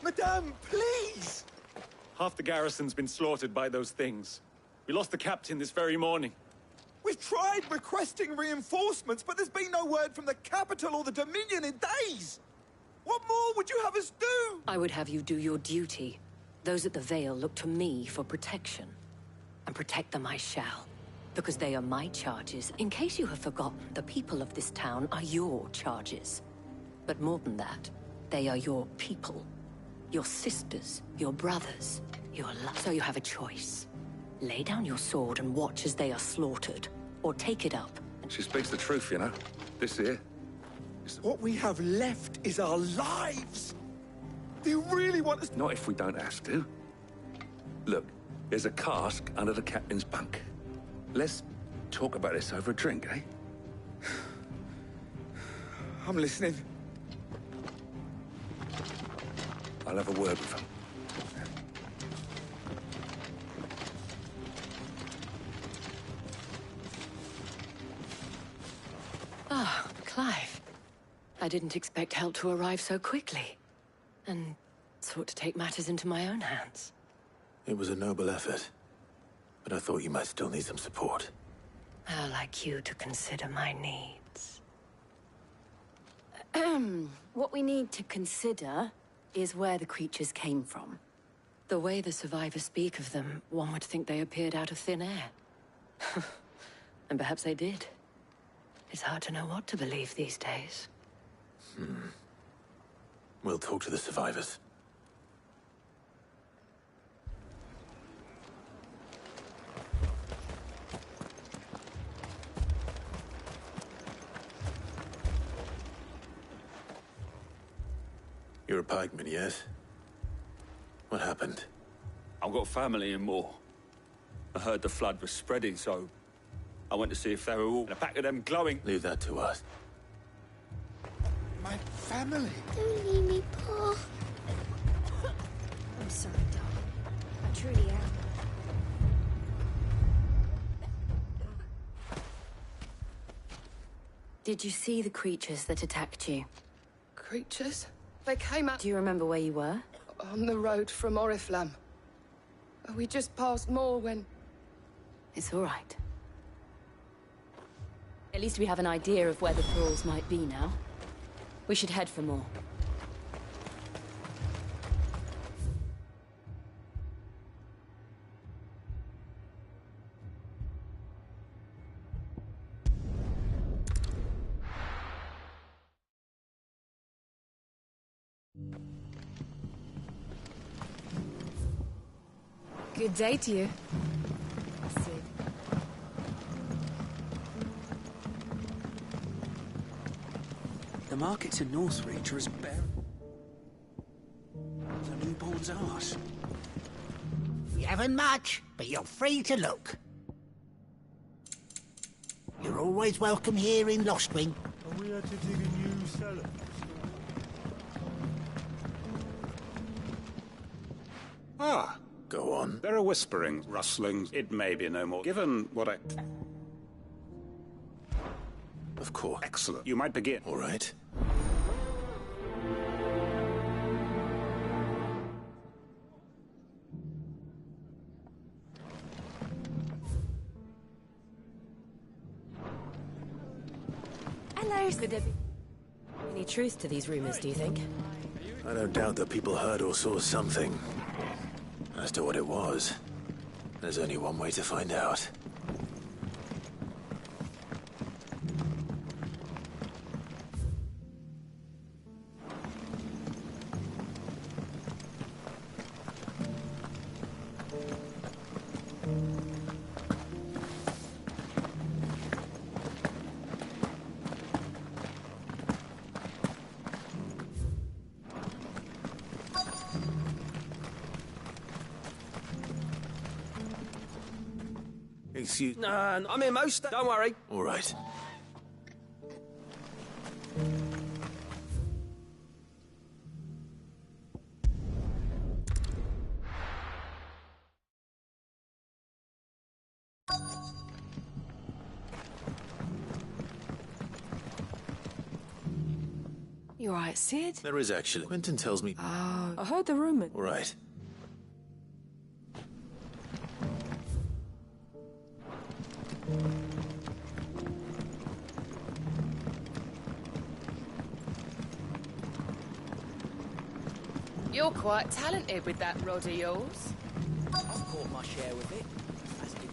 Madame, please! Half the garrison's been slaughtered by those things. We lost the captain this very morning. We've tried requesting reinforcements, but there's been no word from the capital or the Dominion in days! What more would you have us do? I would have you do your duty. Those at the Vale look to me for protection. And protect them I shall. Because they are my charges. In case you have forgotten, the people of this town are your charges. But more than that, they are your people. Your sisters, your brothers, your so you have a choice. Lay down your sword and watch as they are slaughtered, or take it up. She speaks the truth, you know. This here. What we have left is our lives! Do you really want us... Not if we don't have to. Look, there's a cask under the captain's bunk. Let's talk about this over a drink, eh? I'm listening. I'll have a word with him. Ah, Clive. I didn't expect help to arrive so quickly. And sought to take matters into my own hands. It was a noble effort. But I thought you might still need some support. How like you to consider my needs. What we need to consider is where the creatures came from. The way the survivors speak of them, one would think they appeared out of thin air. And perhaps they did. It's hard to know what to believe these days. We'll talk to the survivors. You're a pikeman, yes? What happened? I've got family in Moor. I heard the flood was spreading, so I went to see if they were all in a pack of them glowing. Leave that to us. My family. Don't leave me, Paul. I'm sorry, darling. I truly am. Did you see the creatures that attacked you? Creatures? They came out... Do you remember where you were? On the road from Oriflamme. We just passed Moor when... It's all right. At least we have an idea of where the thralls might be now. We should head for more. Good day to you. The markets in Northreach are as bare as a newborn's arse. We haven't much, but you're free to look. You're always welcome here in Lostwing. Are we had to dig a new cellar? Ah, Go on. There are whisperings, rustlings. It may be no more. Given what I... Of course. Excellent. You might begin. All right. Hello, could there be any truth to these rumors, do you think? I don't doubt that people heard or saw something. As to what it was, there's only one way to find out. Excuse... I'm here most... Don't worry. All right. You alright, Sid? There is actually. Quentin tells me... Oh, I heard the rumor. All right. You're quite talented with that rod of yours. I've caught my share with it. As did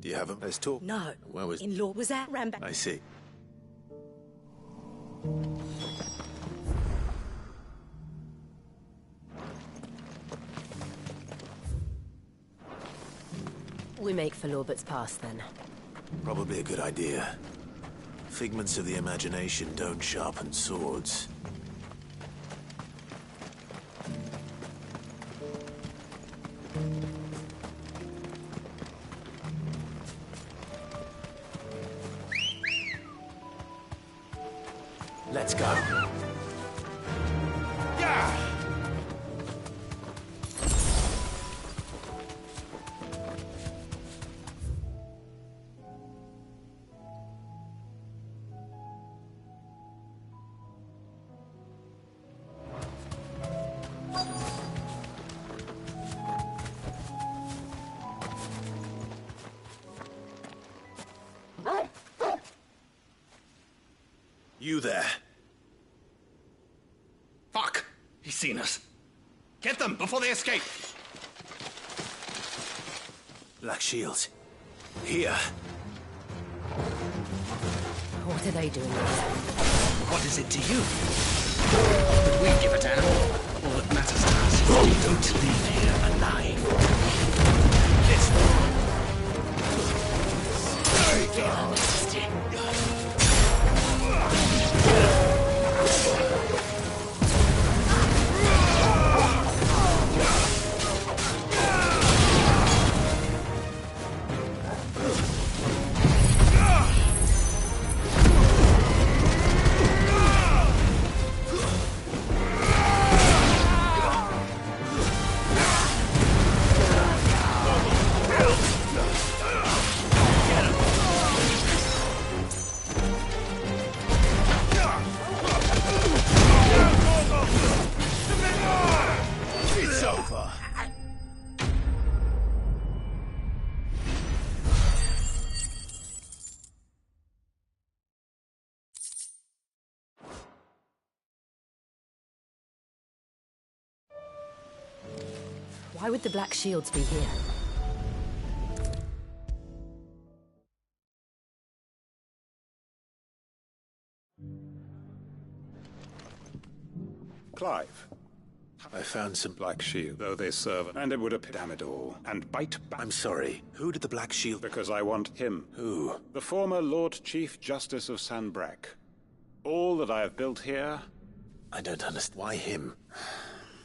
Do you have him? Let's talk. No. Where was... In-law was at Ramback. I see. We make for Lorbert's Pass, then. Probably a good idea. Figments of the imagination don't sharpen swords. Let's go. Yeah! You there. Fuck! He's seen us. Get them before they escape! Black Shields. Here. What are they doing here? What is it to you? But we give a damn. All that matters to us is that you don't leave here alive. This Why would the Black Shields be here? Clive. I found some Black Shield, though they serve, and it would appear, damn it all, and bite back. I'm sorry. Who did the Black Shield? Because I want him. Who? The former Lord Chief Justice of Sanbreque. All that I have built here... I don't understand. Why him?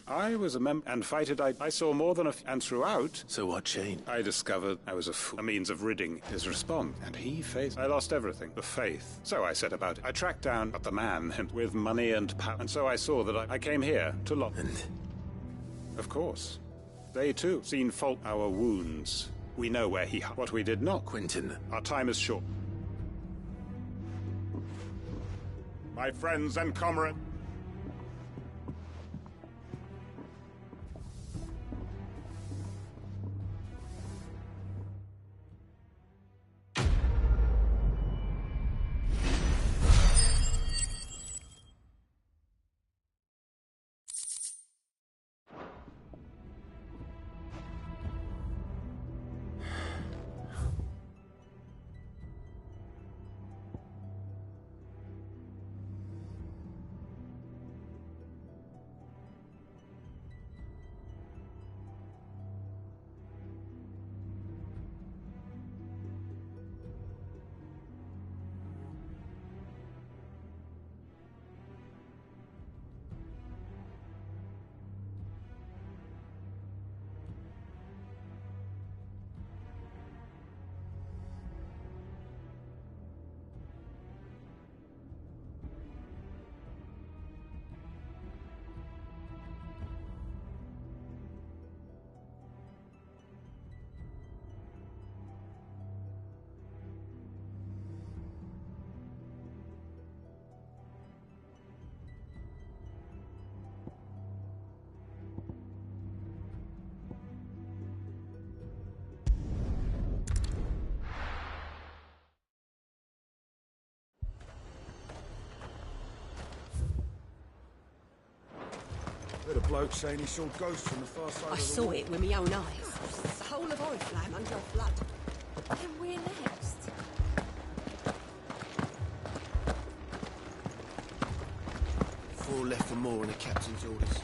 I was a member and fighted. I saw more than and throughout. So what changed? I discovered I was a means of ridding his response, and he faced. I lost everything, the faith. So I set about it. I tracked down the man, and with money and power, and so I saw that I came here to lock. And of course, they too seen fault our wounds. We know where he. What we did not. Quentin. Our time is short. My friends and comrades. Heard a bloke saying he saw ghosts from the far side I of the saw wall. it with my own eyes. The whole of Oriflamme under flood. And we're next. Four left for more in the captain's orders.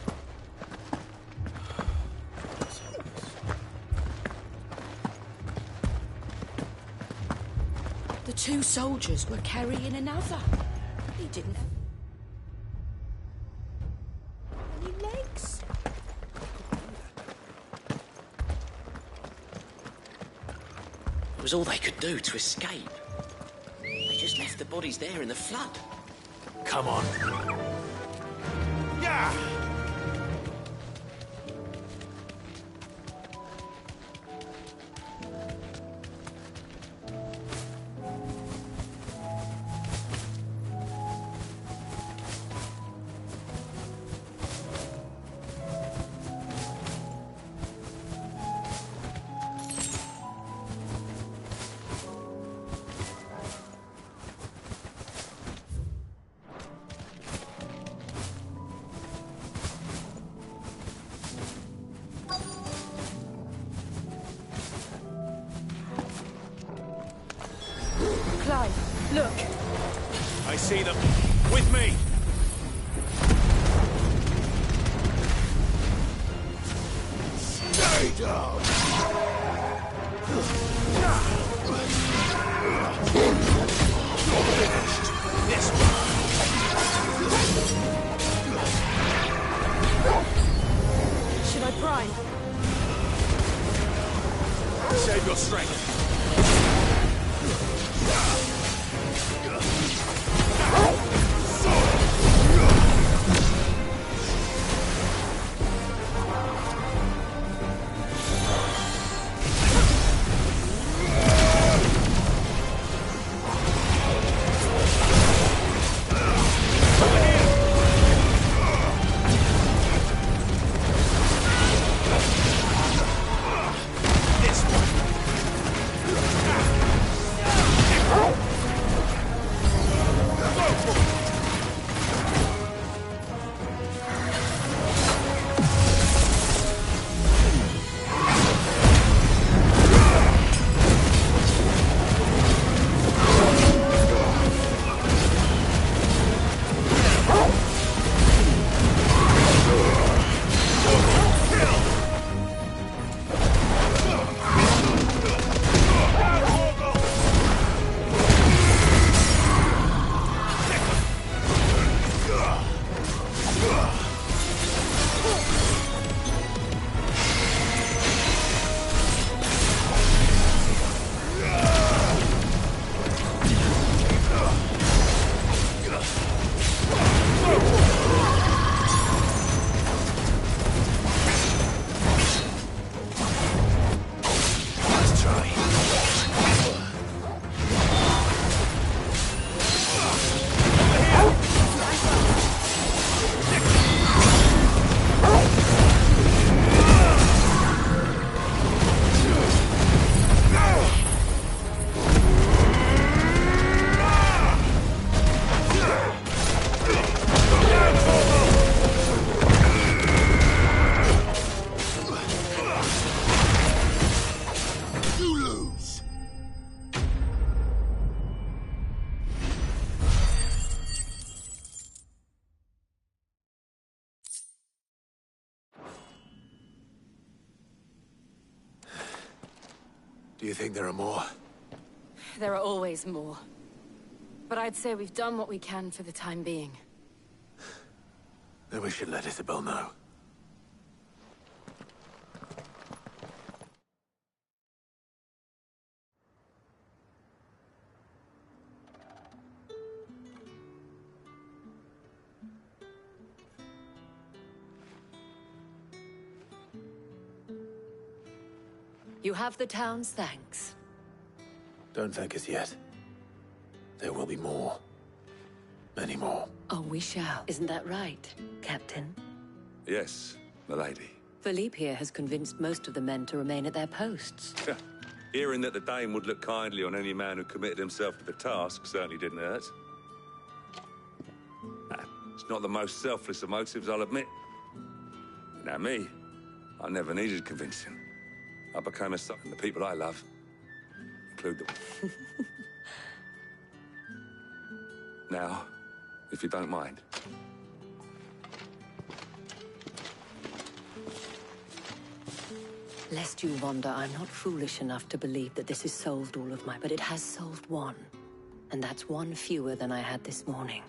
The two soldiers were carrying another. He didn't have any legs. It was all they could do to escape. They just left the bodies there in the flood. Come on. Yeah! Clive, look. I see them. With me! Stay down! This one! Should I prime? Save your strength. Do you think there are more? There are always more. But I'd say we've done what we can for the time being. Then we should let Isabel know. You have the town's thanks. Don't thank us yet. There will be more. Many more. Oh, we shall. Isn't that right, Captain? Yes, milady. Philippe here has convinced most of the men to remain at their posts. Hearing that the Dane would look kindly on any man who committed himself to the task certainly didn't hurt. It's not the most selfless of motives, I'll admit. Now me, I never needed convincing. I became a son, and the people I love include the... Now, if you don't mind. Lest you wonder, I'm not foolish enough to believe that this has solved all of my... But it has solved one. And that's one fewer than I had this morning.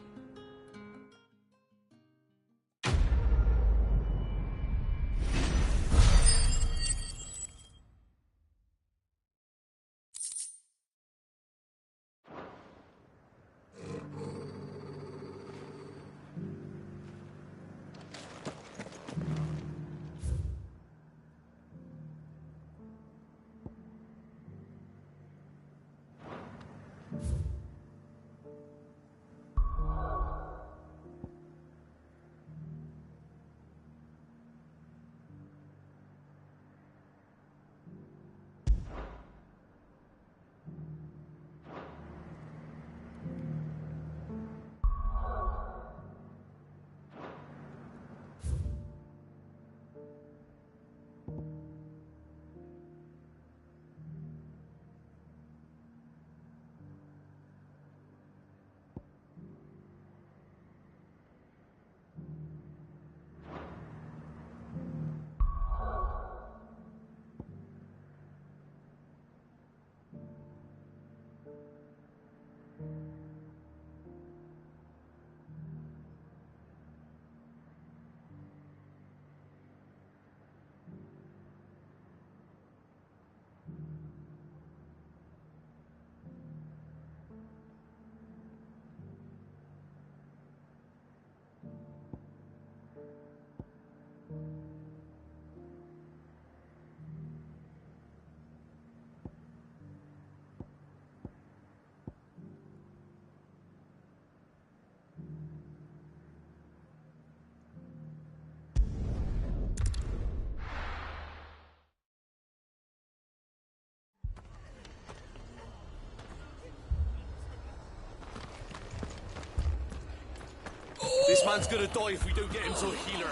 This man's gonna die if we don't get him to a healer.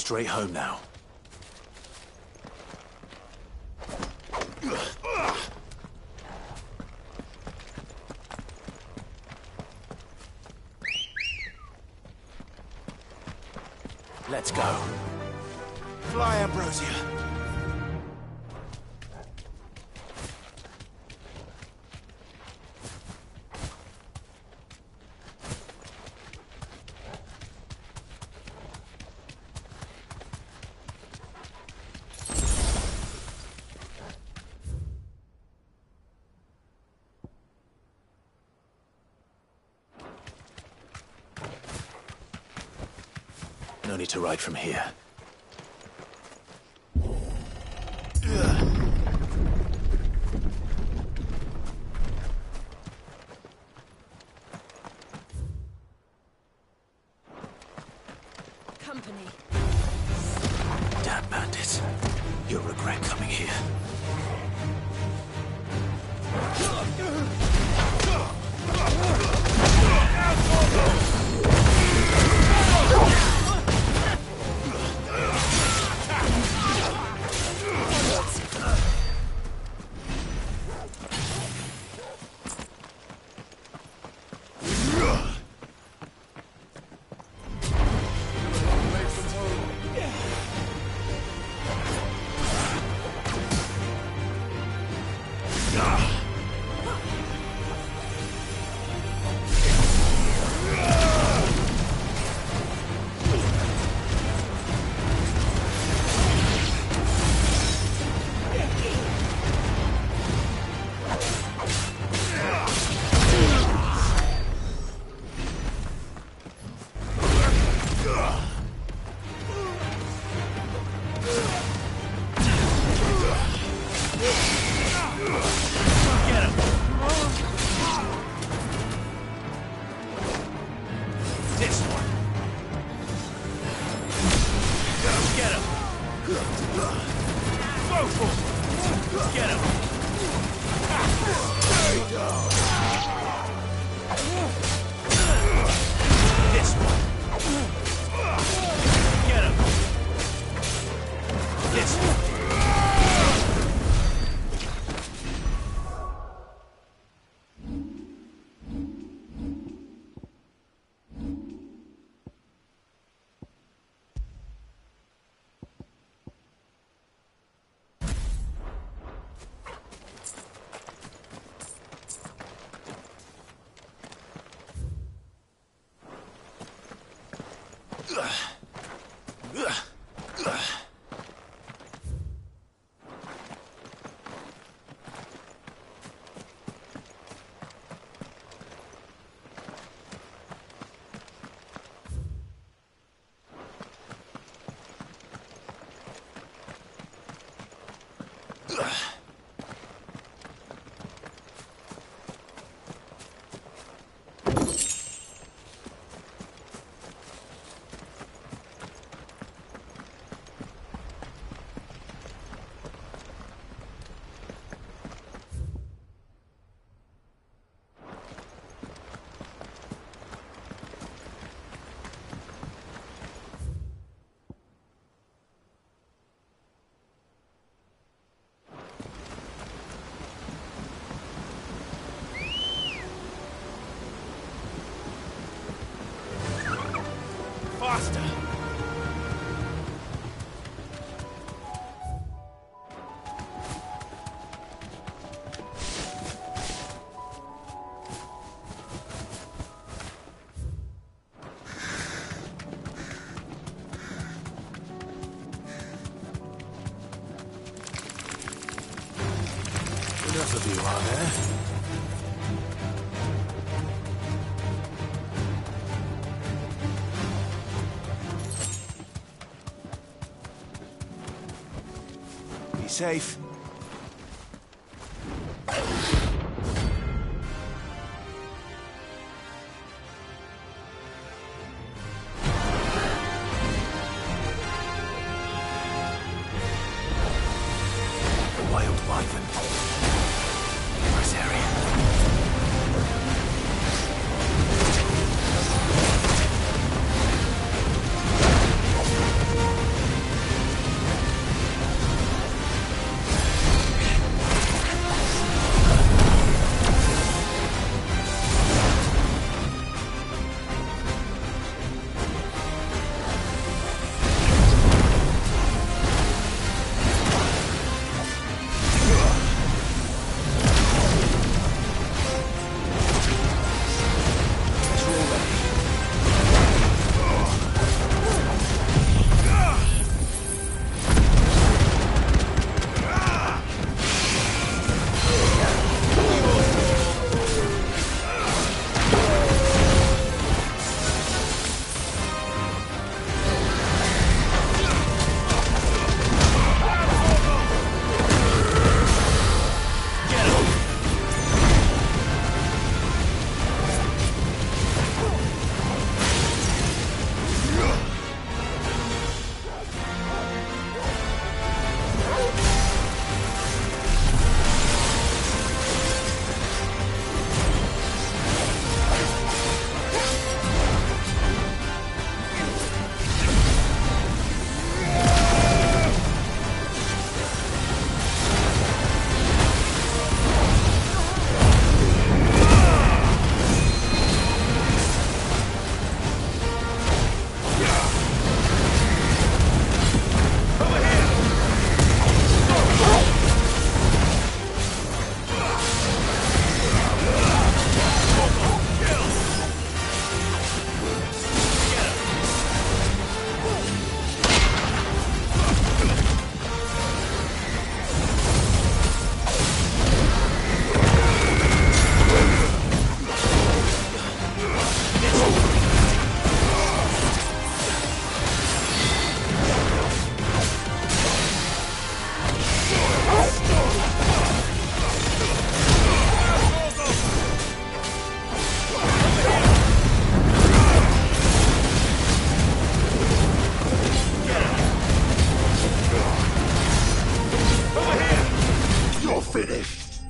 straight home now. Let's go. Fly, Ambrosia. No need to ride from here. Company. Damn bandits. You'll regret coming here. Faster! Enough of you, are there? Safe. Wild wyvern. Nice area. finished.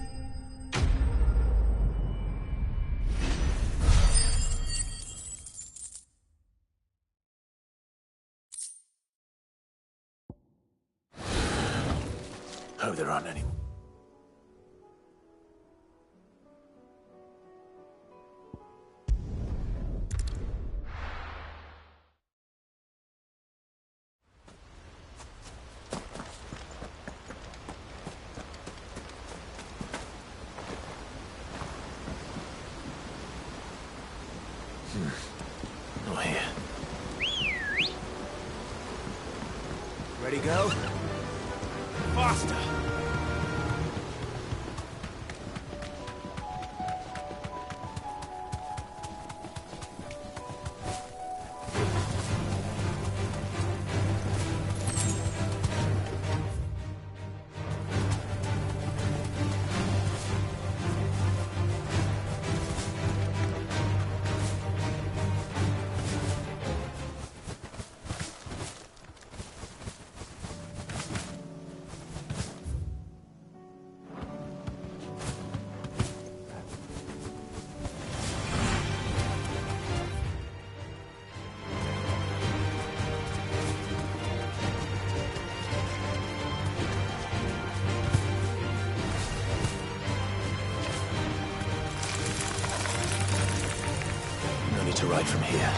Hope there aren't any. Not here. Ready, go? Faster! No need to ride from here.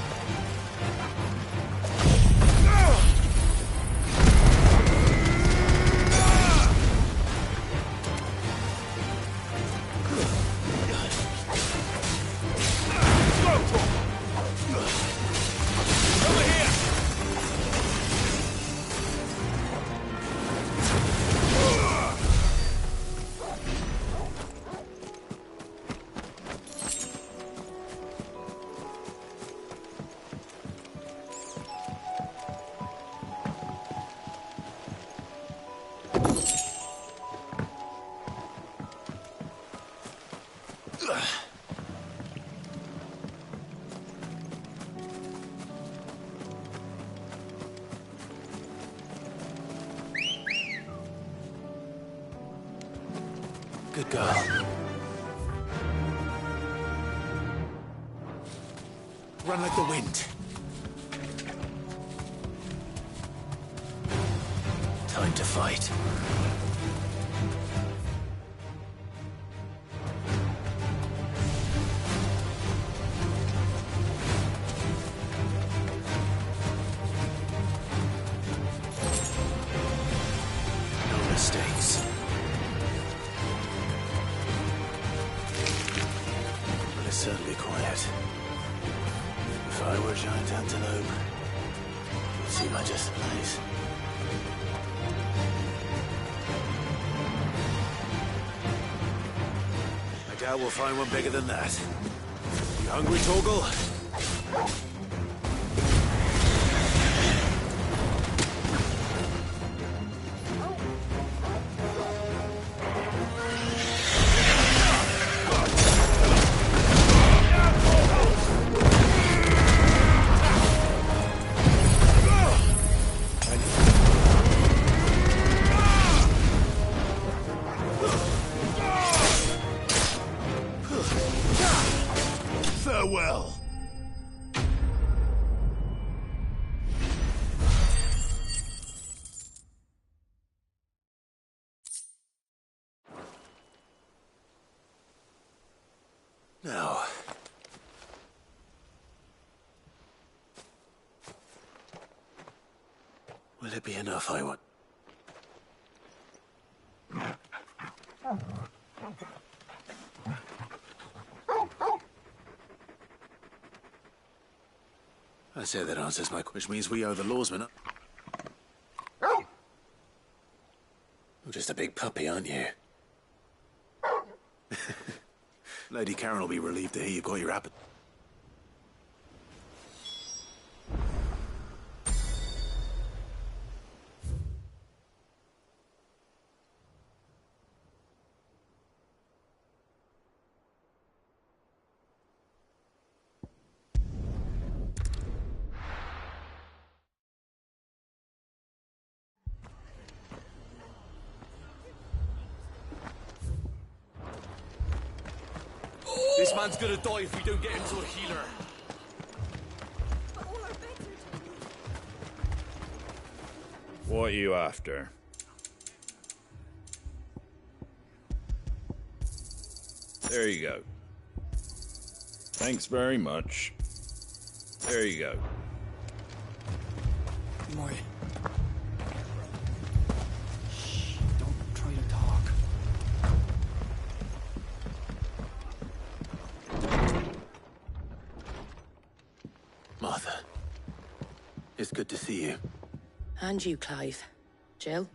Good girl. Run like the wind. Time to fight. No mistakes. But it's certainly quiet. If I were a giant antelope, it would seem like just a place. I doubt we'll find one bigger than that. You hungry, Torgal? Farewell. Now. Will it be enough, I want? I say that answers my question, which means we owe the lawsman. You're just a big puppy, aren't you? Lady Karen will be relieved to hear you got your appetite. This man's gonna die if we don't get him to a healer. What are you after? There you go. Thanks very much. There you go. Moy. Shh, don't try to talk. Martha. It's good to see you. And you, Clive. Jill?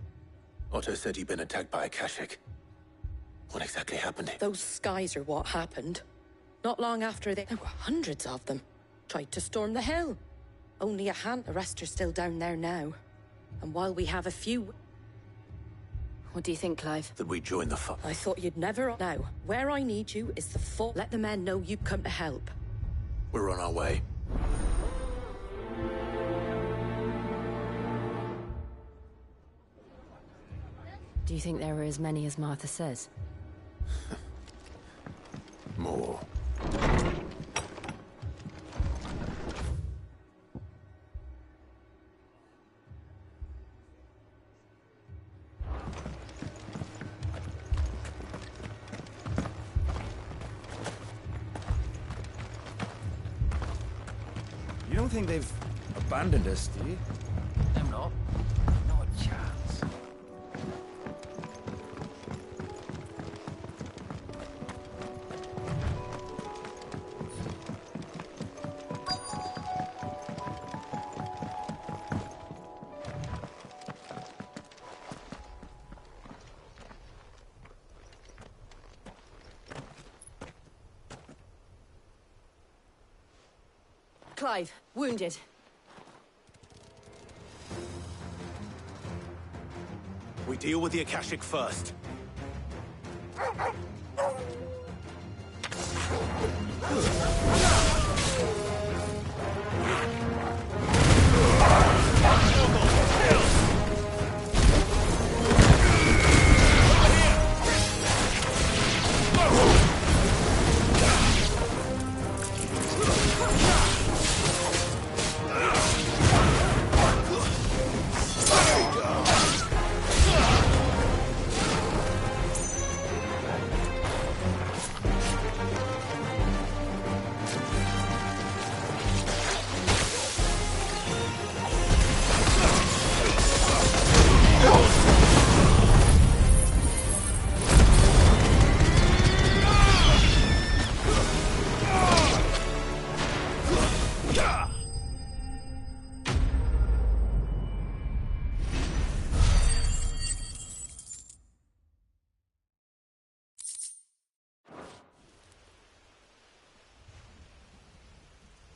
Otto said you'd been attacked by a Kashik. What exactly happened? Those skies are what happened. Not long after there were hundreds of them. Tried to storm the hill. Only a hand. The rest are still down there now. And while we have a few... What do you think, Clive? That we join the fight. I thought you'd never... Now, where I need you is the full... Let the men know you've come to help. We're on our way. Do you think there were as many as Martha says? More. You don't think they've abandoned us, do you? I'm not. Not a chance. Clive, wounded. We deal with the Akashic first.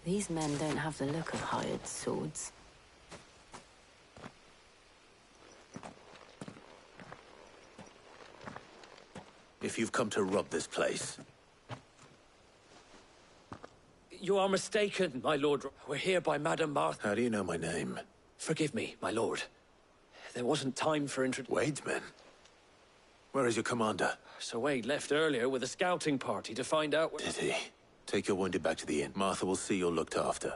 These men don't have the look of hired swords. If you've come to rob this place, You are mistaken, my lord. We're here by Madame Martha. how do you know my name? Forgive me, my lord. There wasn't time for Wade's men? Where is your commander? Sir Wade left earlier with a scouting party to find out where... Did he? Take your wounded back to the inn. Martha will see you're looked after.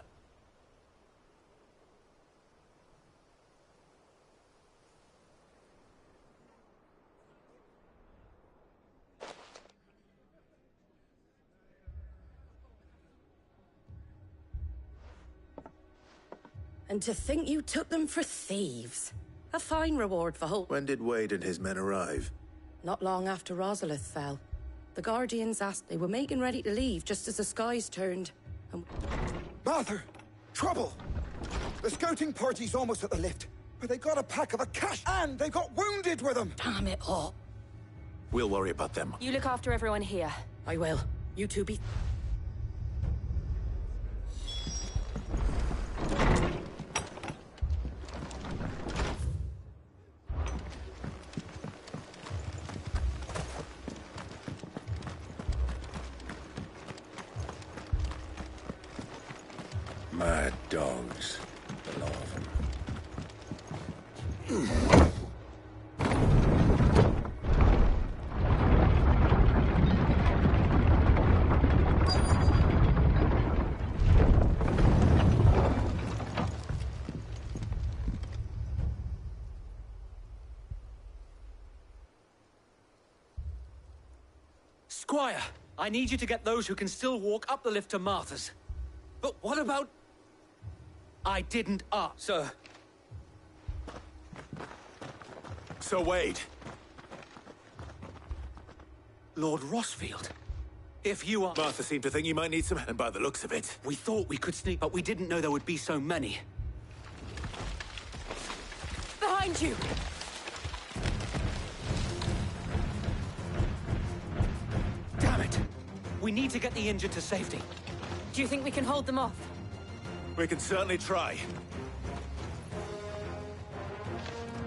And to think you took them for thieves. A fine reward for holding. When did Wade and his men arrive? Not long after Rosalith fell. The Guardians asked they were making ready to leave just as the skies turned. And... Martha! Trouble! The scouting party's almost at the lift, but they got a pack of a cache, and they got wounded with them! Damn it all. We'll worry about them. You look after everyone here. I will. You two be... Mad dogs. The lot of them. Squire, I need you to get those who can still walk up the lift to Martha's. But what about... I didn't ask, sir. Sir Wade. Lord Rossfield. If you are... Martha seemed to think you might need some, and by the looks of it... We thought we could sneak, but we didn't know there would be so many. Behind you! Damn it! We need to get the injured to safety. Do you think we can hold them off? We can certainly try.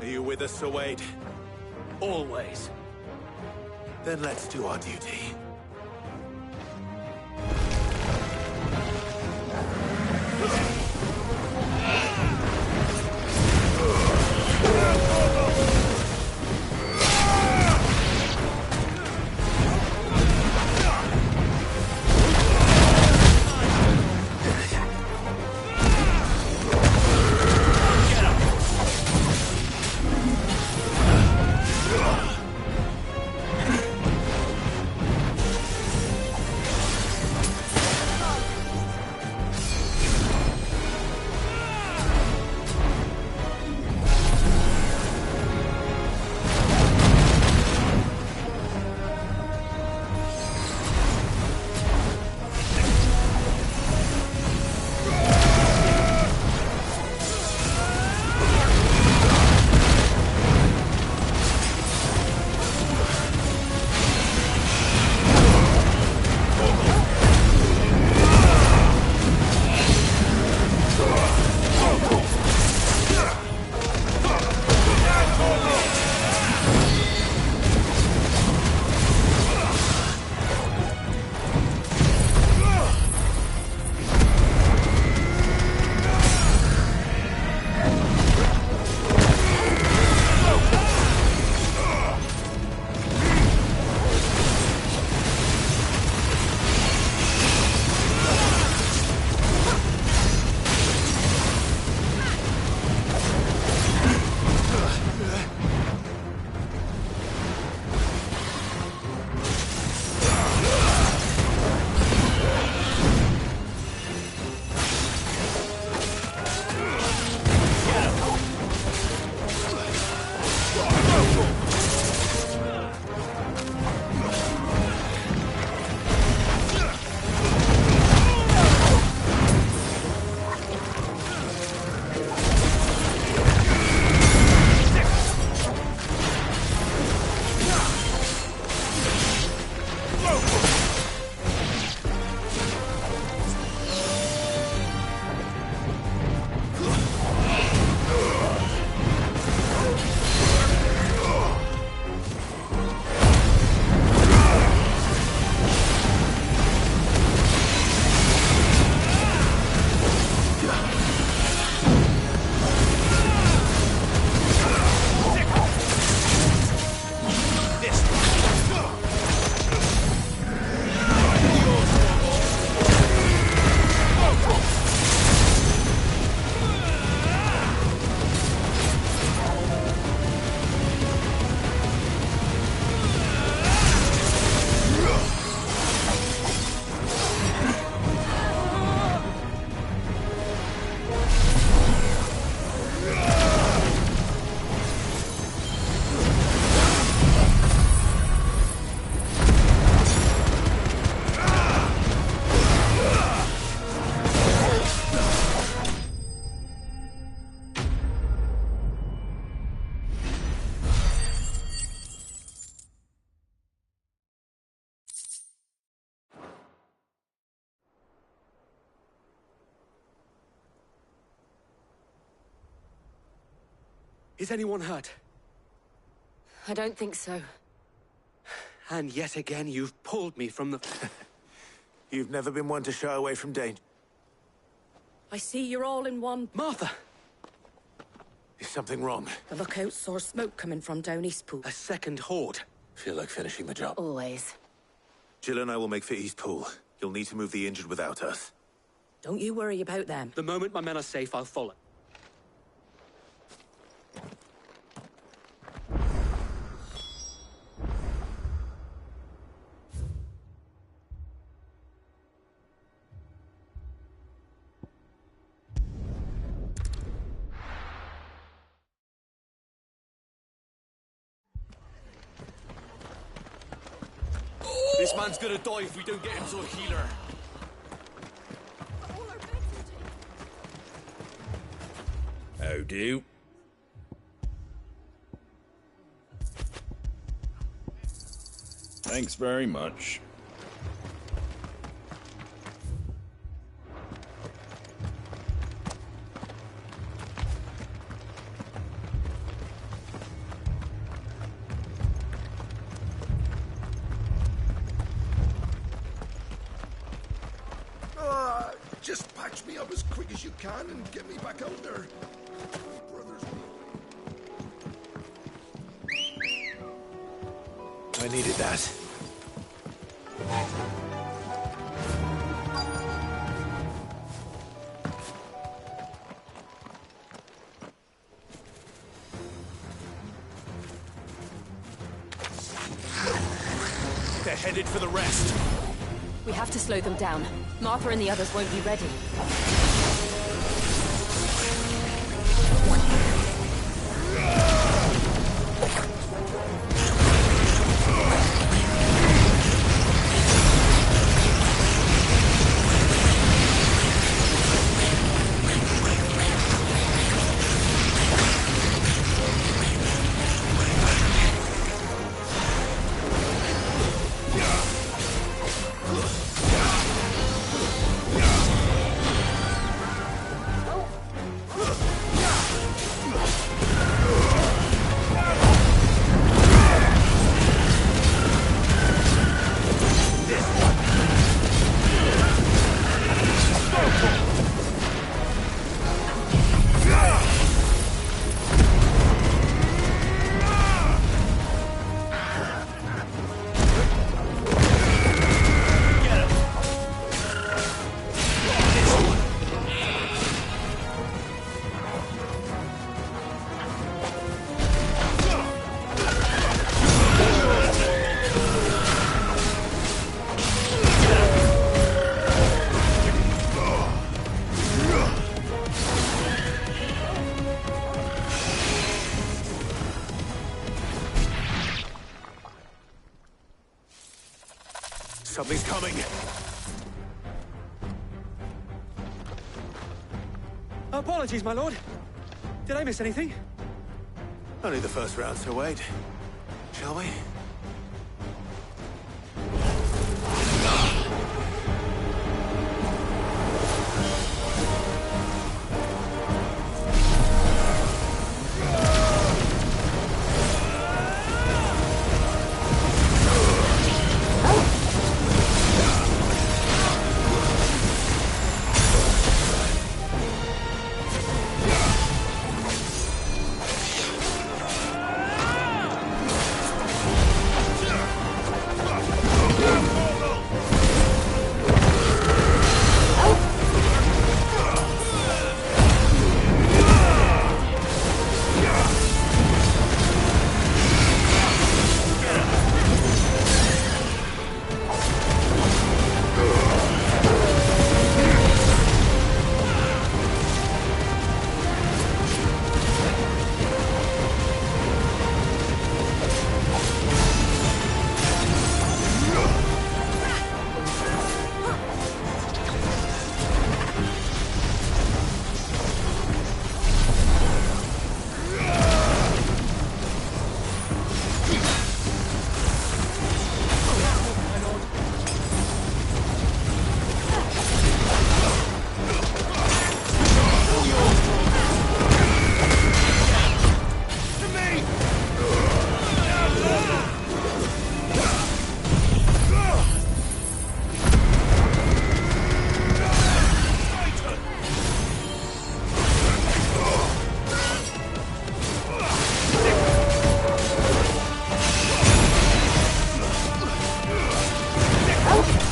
Are you with us, Sir Wade? Always. Then let's do our duty. Is anyone hurt? I don't think so. And yet again, you've pulled me from the... You've never been one to shy away from danger. I see you're all in one. Martha! Is something wrong? The lookout saw smoke coming from down East Pool. A second horde. Feel like finishing the job. Always. Jill and I will make for East Pool. You'll need to move the injured without us. Don't you worry about them. The moment my men are safe, I'll follow. This man's gonna die if we don't get him to a healer. How do? Thanks very much. Just patch me up as quick as you can and get me back out there. I needed that. They're headed for the rest. We have to slow them down. Martha and the others won't be ready. Something's coming. Apologies, my lord. Did I miss anything? Only the first round to wait. Shall we?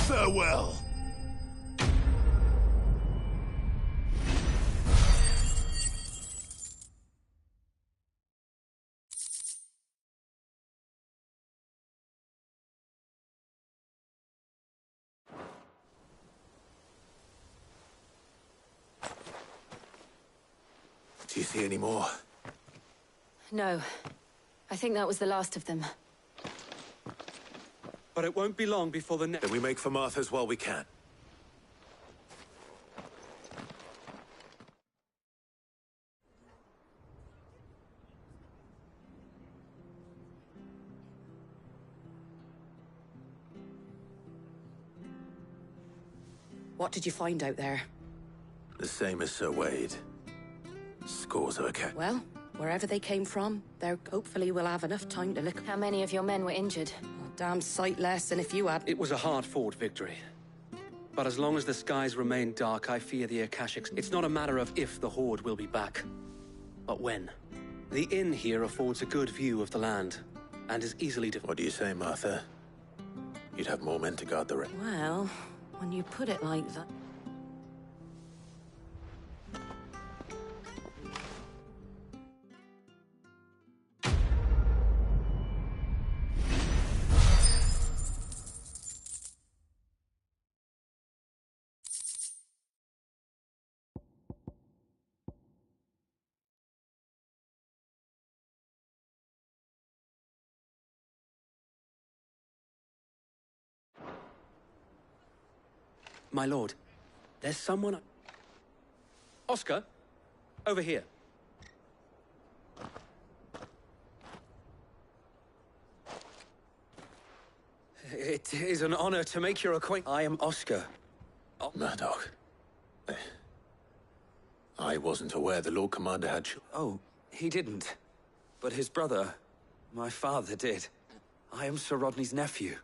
Farewell. Do you see any more? No. I think that was the last of them. But it won't be long before the next... Then we make for Martha's while we can. What did you find out there? The same as Sir Wade. Scores of a cat. Well, wherever they came from, there hopefully we'll have enough time to look. How many of your men were injured? A damn sight less than if you had. It was a hard-fought victory. But as long as the skies remain dark, I fear the Akashics. It's not a matter of if the Horde will be back, but when. The inn here affords a good view of the land, and is easily What do you say, Martha? You'd have more men to guard the rest. Well, when you put it like that... My lord, there's someone... Oscar, over here. It is an honor to make your acquaintance. I am Oscar. Murdoch. I wasn't aware the Lord Commander had... Oh, he didn't. But his brother, my father, did. I am Sir Rodney's nephew.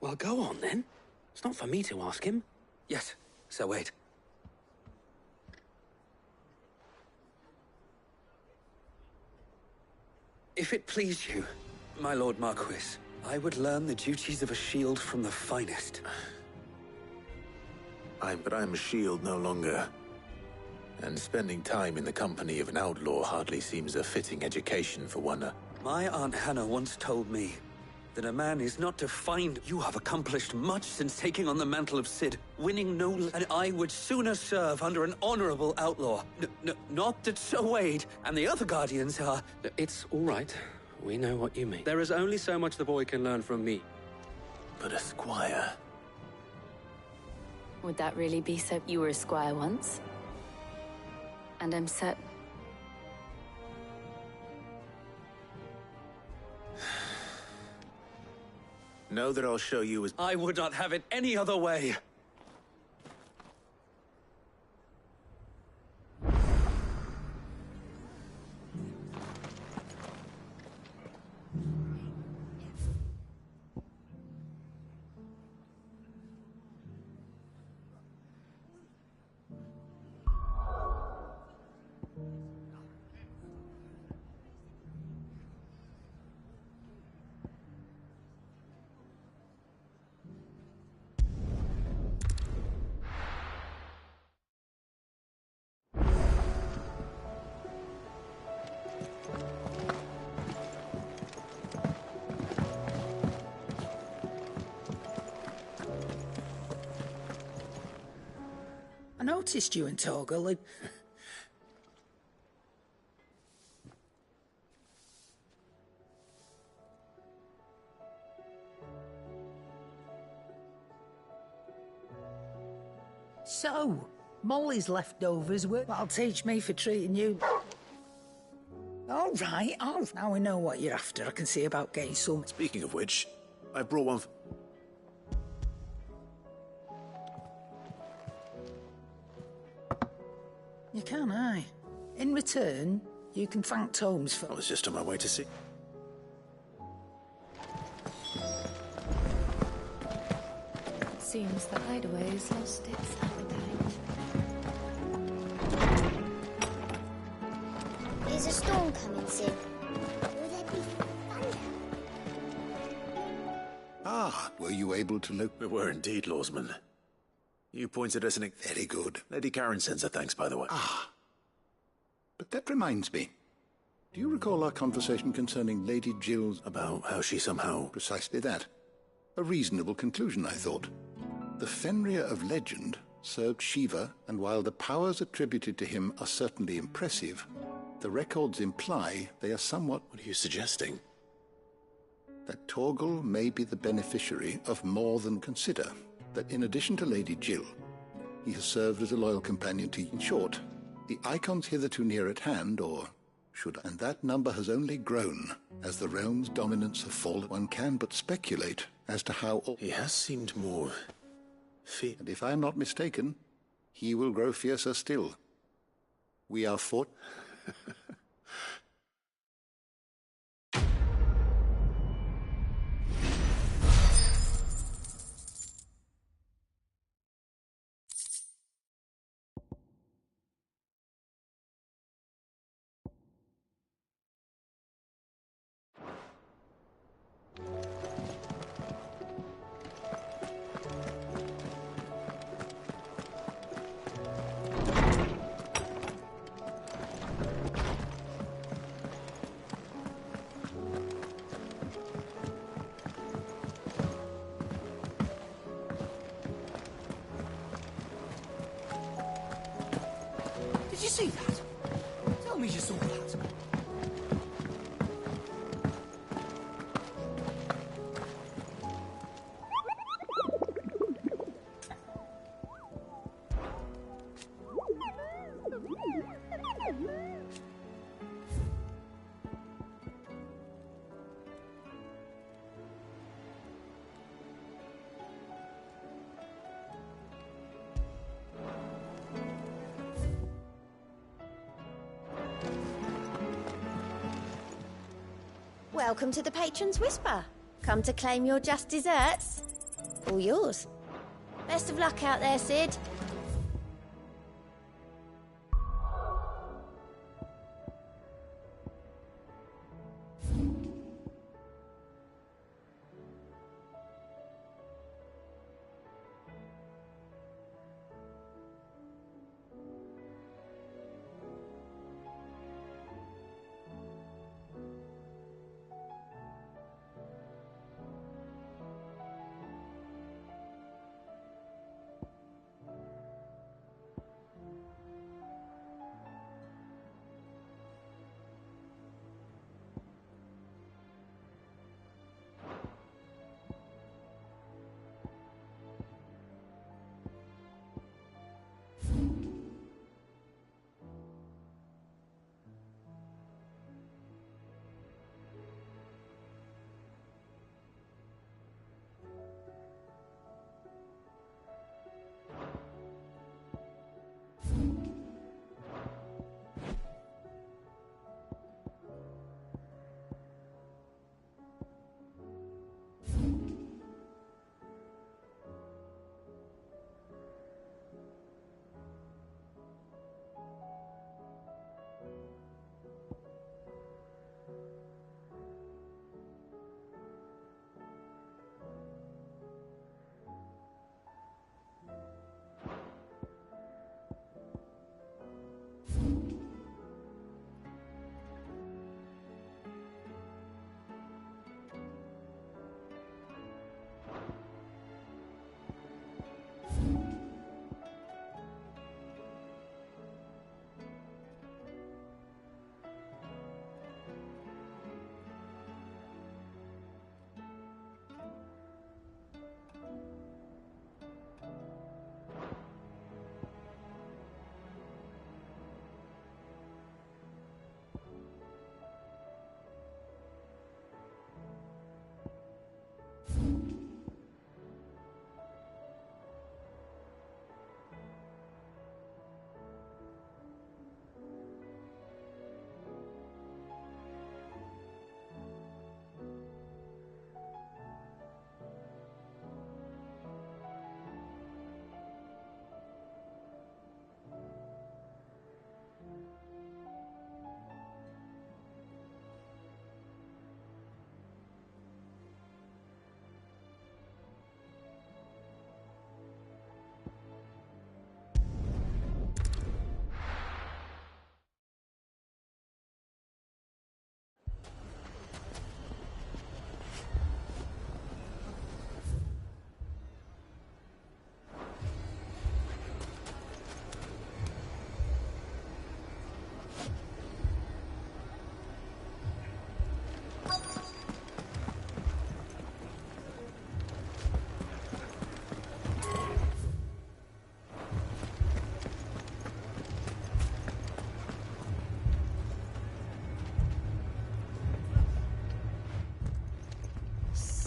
Well, go on, then. It's not for me to ask him. Yes, Sir Wade. If it please you, my Lord Marquis, I would learn the duties of a shield from the finest. But I'm a shield no longer. And spending time in the company of an outlaw hardly seems a fitting education for one. My Aunt Hannah once told me that a man is not defined. You have accomplished much since taking on the mantle of Cid, winning no... And I would sooner serve under an honorable outlaw. Not that Sir Wade and the other Guardians are... It's all right. We know what you mean. There is only so much the boy can learn from me. But a squire... Would that really be so? You were a squire once? And I'm certain... Know that I'll show you as... I would not have it any other way. I noticed you and Torgal. So, Molly's leftovers were... That'll teach me for treating you... All right, now we know what you're after. I can see about getting some... Speaking of which, I brought one for... You can, aye. In return, you can thank Tomes for... I was just on my way to see... Seems the hideaway's lost its appetite. Is a storm coming, Sid? Will there be thunder? Ah, were you able to look? We were indeed, Lawsman. You pointed us in a... Very good. Lady Karen sends her thanks, by the way. Ah. But that reminds me. Do you recall our conversation concerning Lady Jill's... About how she somehow... Precisely that. A reasonable conclusion, I thought. The Fenrir of legend served Shiva, and while the powers attributed to him are certainly impressive, the records imply they are somewhat... What are you suggesting? that Torgal may be the beneficiary of more than consider that in addition to Lady Jill, he has served as a loyal companion to, in short, the icons hitherto near at hand, or should, and that number has only grown as the realm's dominance has fallen. One can but speculate as to how all... He has seemed more... And if I am not mistaken, he will grow fiercer still. We are fought... Did you see that? Tell me you saw that. Welcome to the Patron's Whisper. Come to claim your just desserts? All yours. Best of luck out there, Sid.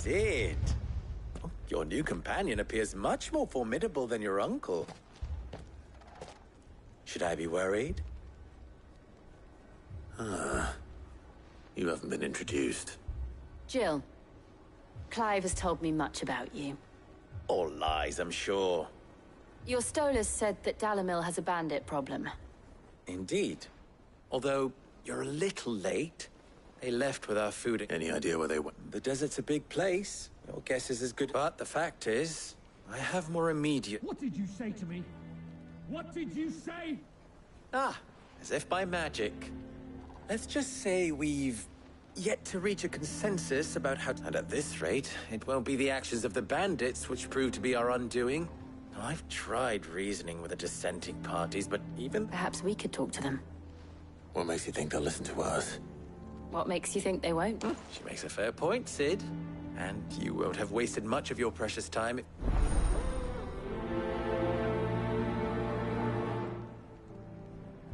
Cid. Oh, your new companion appears much more formidable than your uncle. Should I be worried? Ah. You haven't been introduced. Jill, Clive has told me much about you. All lies, I'm sure. Your Stolas said that Dalamil has a bandit problem. Indeed. Although, you're a little late. They left with our food. Any idea where they went? The desert's a big place. Your guess is as good. But the fact is, I have more immediate... What did you say to me? What did you say? Ah, as if by magic. Let's just say we've yet to reach a consensus about how... And at this rate, it won't be the actions of the bandits which prove to be our undoing. Now, I've tried reasoning with the dissenting parties, but even... Perhaps we could talk to them. What makes you think they'll listen to us? What makes you think they won't? She makes a fair point, Cid. And you won't have wasted much of your precious time.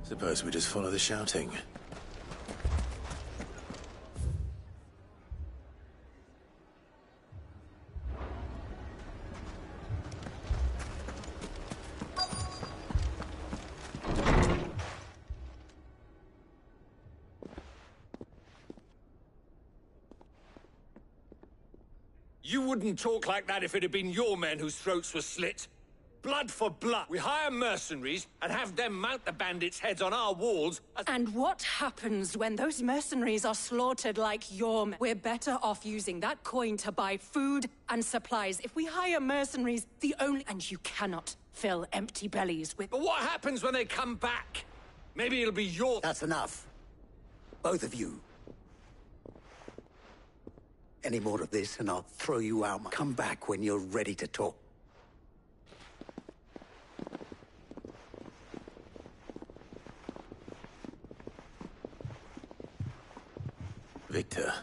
Suppose we just follow the shouting. You wouldn't talk like that if it had been your men whose throats were slit. Blood for blood. We hire mercenaries and have them mount the bandits' heads on our walls. And what happens when those mercenaries are slaughtered like your men? We're better off using that coin to buy food and supplies. If we hire mercenaries, the only... And you cannot fill empty bellies with... But what happens when they come back? Maybe it'll be your... That's enough. Both of you. Any more of this and I'll throw you out. Come back when you're ready to talk. Victor.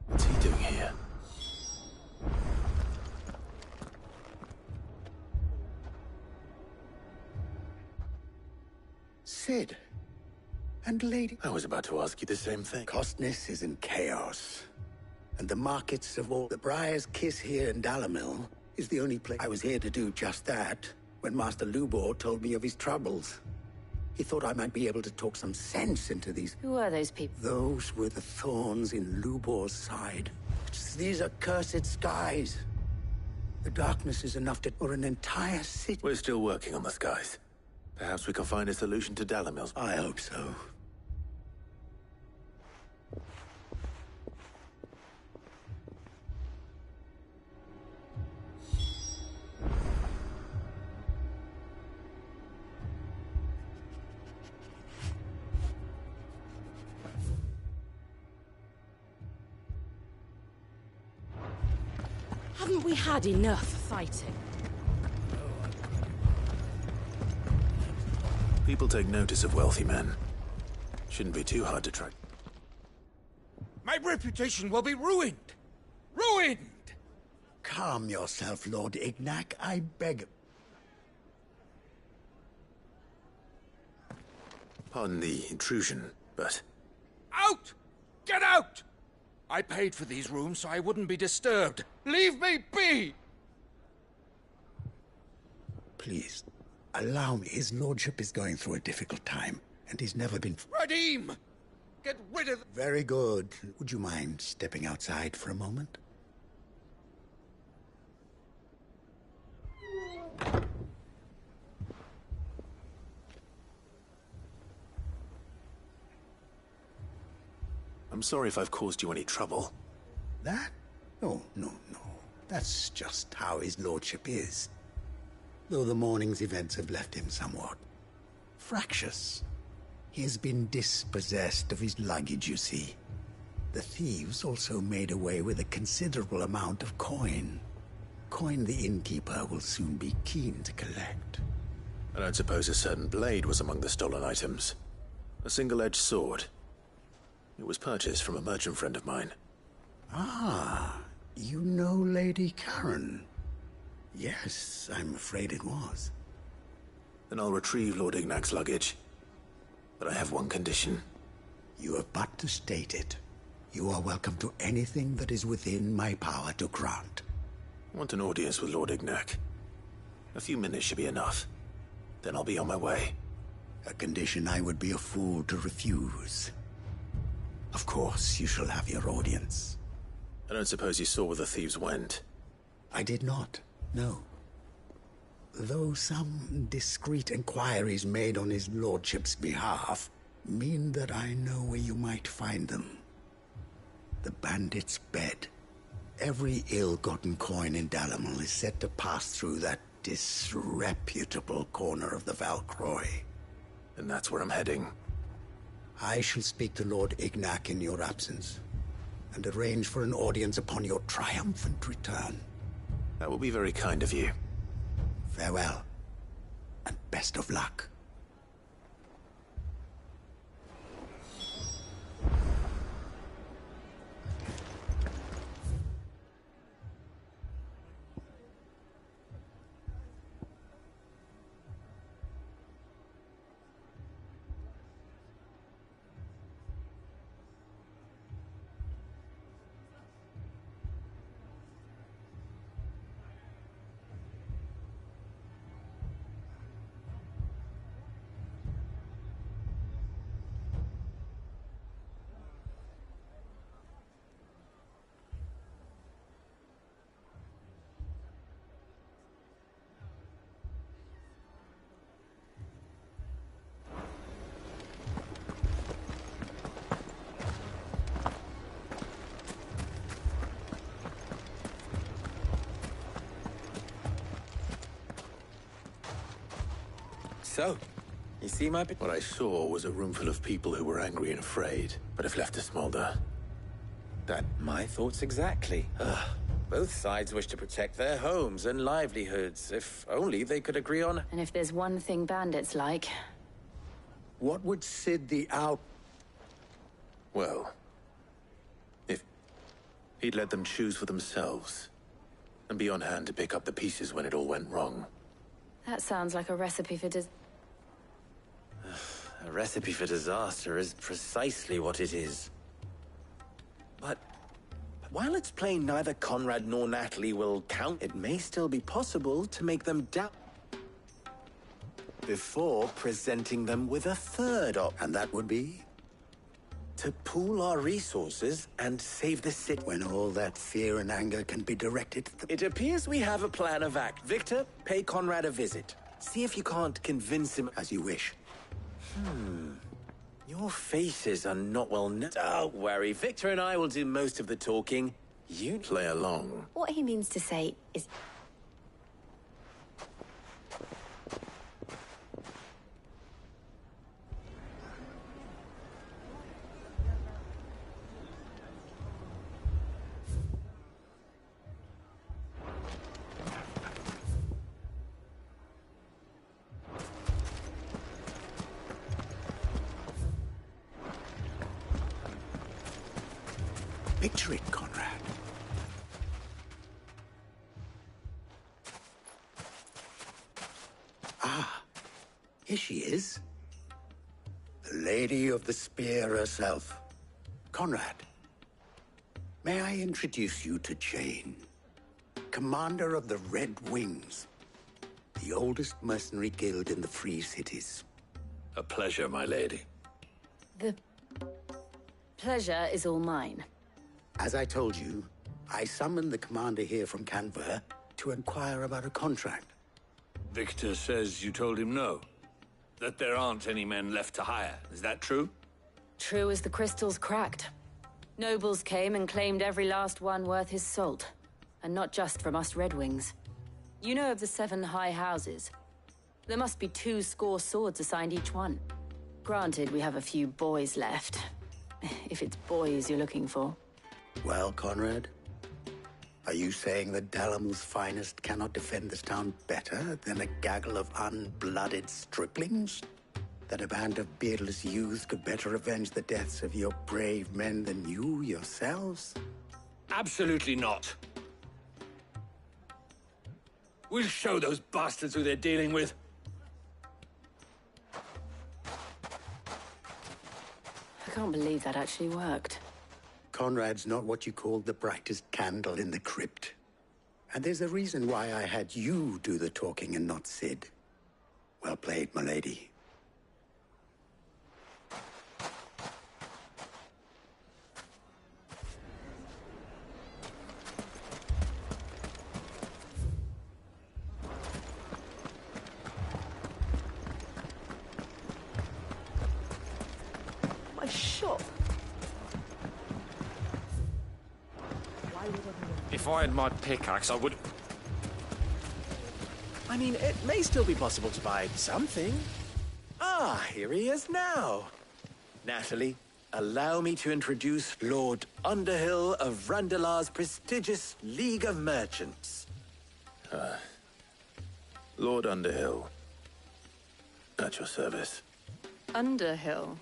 What's he doing here? Cid. And Lady... I was about to ask you the same thing. Costness is in chaos. And the markets of all... The Briar's Kiss here in Dalamil is the only place... I was here to do just that when Master Lubor told me of his troubles. He thought I might be able to talk some sense into these... Who are those people? Those were the thorns in Lubor's side. These are cursed skies. The darkness is enough to... or an entire city... We're still working on the skies. Perhaps we can find a solution to Dalamil's... I hope so. Haven't we had enough fighting? People take notice of wealthy men. Shouldn't be too hard to track. My reputation will be ruined! Ruined! Calm yourself, Lord Ignac, I beg. Pardon the intrusion, but... Out! Get out! I paid for these rooms so I wouldn't be disturbed. Leave me be! Please, allow me. His lordship is going through a difficult time, and he's never been... Radim! Get rid of... Very good. Would you mind stepping outside for a moment? I'm sorry if I've caused you any trouble. That? Oh, no. That's just how his lordship is. Though the morning's events have left him somewhat fractious. He has been dispossessed of his luggage, you see. The thieves also made away with a considerable amount of coin. Coin the innkeeper will soon be keen to collect. I don't suppose a certain blade was among the stolen items. A single-edged sword. It was purchased from a merchant friend of mine. Ah, you know Lady Karen? Yes, I'm afraid it was. Then I'll retrieve Lord Ignac's luggage. But I have one condition. You have but to state it. You are welcome to anything that is within my power to grant. I want an audience with Lord Ignac. A few minutes should be enough. Then I'll be on my way. A condition I would be a fool to refuse. Of course, you shall have your audience. I don't suppose you saw where the thieves went? I did not, no. Though some discreet inquiries made on his lordship's behalf mean that I know where you might find them. The bandit's bed. Every ill-gotten coin in Dalamil is said to pass through that disreputable corner of the Val Croix. And that's where I'm heading. I shall speak to Lord Ignac in your absence, and arrange for an audience upon your triumphant return. That will be very kind of you. Farewell, and best of luck. So, you see my... What I saw was a room full of people who were angry and afraid, but have left to smolder. That my thoughts exactly. Both sides wish to protect their homes and livelihoods. If only they could agree on... And if there's one thing bandits like... What would Cid the Owl... Well, if he'd let them choose for themselves, and be on hand to pick up the pieces when it all went wrong. That sounds like a recipe for A recipe for disaster is precisely what it is. But while it's plain neither Conrad nor Natalie will count, it may still be possible to make them doubt before presenting them with a third option. And that would be? To pool our resources and save the city. When all that fear and anger can be directed at the... It appears we have a plan of act. Victor, pay Conrad a visit. See if you can't convince him... As you wish. Your faces are not well known. Don't worry, Victor and I will do most of the talking. You play along. What he means to say is... Picture it, Conrad. Ah, here she is. The Lady of the Spear herself. Conrad, may I introduce you to Jane, commander of the Red Wings, the oldest mercenary guild in the Free Cities. A pleasure, my lady. The pleasure is all mine. As I told you, I summoned the commander here from Canver to inquire about a contract. Victor says you told him no. That there aren't any men left to hire. Is that true? True as the crystals cracked. Nobles came and claimed every last one worth his salt. And not just from us Red Wings. You know of the 7 high houses. There must be 200 swords assigned each one. Granted, we have a few boys left. If it's boys you're looking for. Well, Conrad, are you saying that Dalamil's finest cannot defend this town better than a gaggle of unblooded striplings? That a band of beardless youths could better avenge the deaths of your brave men than you yourselves? Absolutely not. We'll show those bastards who they're dealing with. I can't believe that actually worked. Conrad's not what you call the brightest candle in the crypt. And there's a reason why I had you do the talking and not Cid. Well played, my lady. My shop. If I had my pickaxe, I would... I mean, it may still be possible to buy something. Ah, here he is now. Natalie, allow me to introduce Lord Underhill of Randalar's prestigious League of Merchants. Lord Underhill. At your service. Underhill?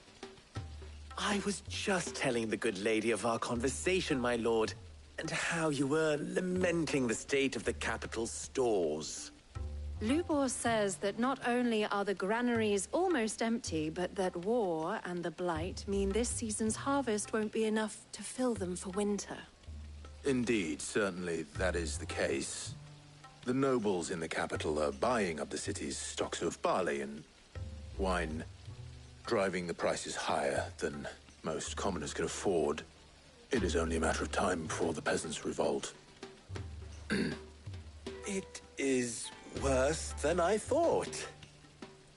I was just telling the good lady of our conversation, my lord, and how you were lamenting the state of the capital's stores. Lubor says that not only are the granaries almost empty, but that war and the Blight mean this season's harvest won't be enough to fill them for winter. Indeed, certainly that is the case. The nobles in the capital are buying up the city's stocks of barley and wine, driving the prices higher than most commoners can afford. It is only a matter of time before the peasants revolt. It is worse than I thought.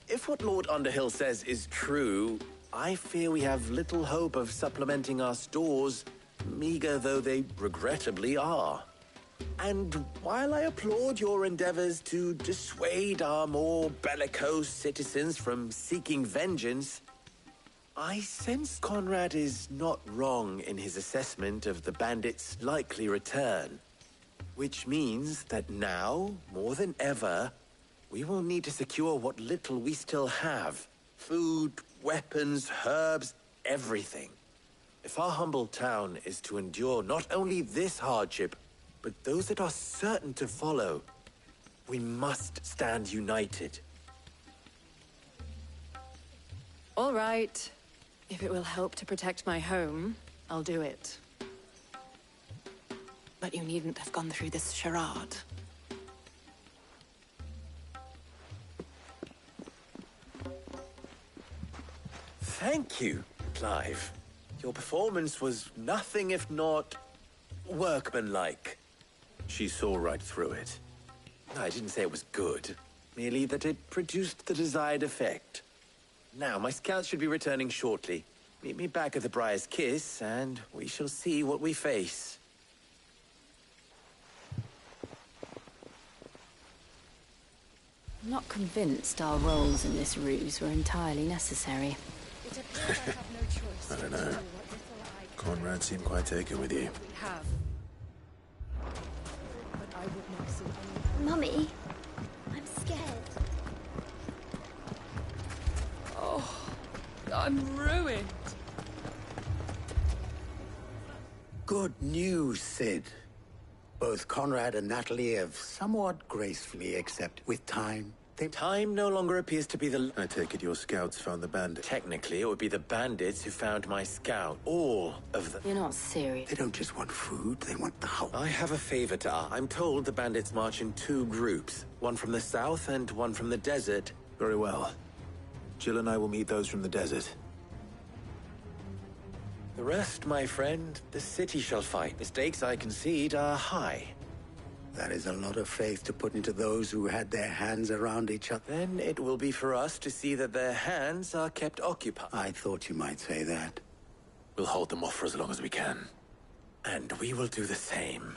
If what Lord Underhill says is true, I fear we have little hope of supplementing our stores, meager though they regrettably are. And while I applaud your endeavors to dissuade our more bellicose citizens from seeking vengeance, I sense Conrad is not wrong in his assessment of the bandits' likely return. Which means that now, more than ever, we will need to secure what little we still have. Food, weapons, herbs, everything. If our humble town is to endure not only this hardship, but those that are certain to follow, we must stand united. All right. If it will help to protect my home, I'll do it. But you needn't have gone through this charade. Thank you, Clive. Your performance was nothing if not workmanlike. She saw right through it. I didn't say it was good, merely that it produced the desired effect. Now, my scouts should be returning shortly. Meet me back at the Briar's Kiss, and we shall see what we face. I'm not convinced our roles in this ruse were entirely necessary. I don't know. Conrad seemed quite taken with you. Mummy, I'm scared. Oh, I'm ruined. Good news, Cid. Both Conrad and Natalie have somewhat gracefully, except with time. Time no longer appears to be the... I take it your scouts found the bandit. Technically, it would be the bandits who found my scout. All of them. You're not serious. They don't just want food, they want the whole... I have a favor to ask. I'm told the bandits march in 2 groups. One from the south and one from the desert. Very well. Jill and I will meet those from the desert. The rest, my friend, the city shall fight. The stakes, I concede, are high. That is a lot of faith to put into those who had their hands around each other. Then it will be for us to see that their hands are kept occupied. I thought you might say that. We'll hold them off for as long as we can. And we will do the same.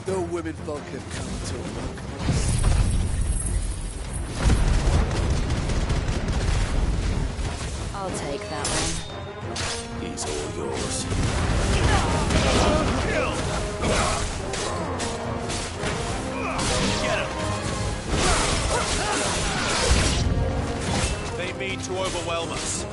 The women folk have come to look. I'll take that one. He's all yours. Get him! overwhelm us.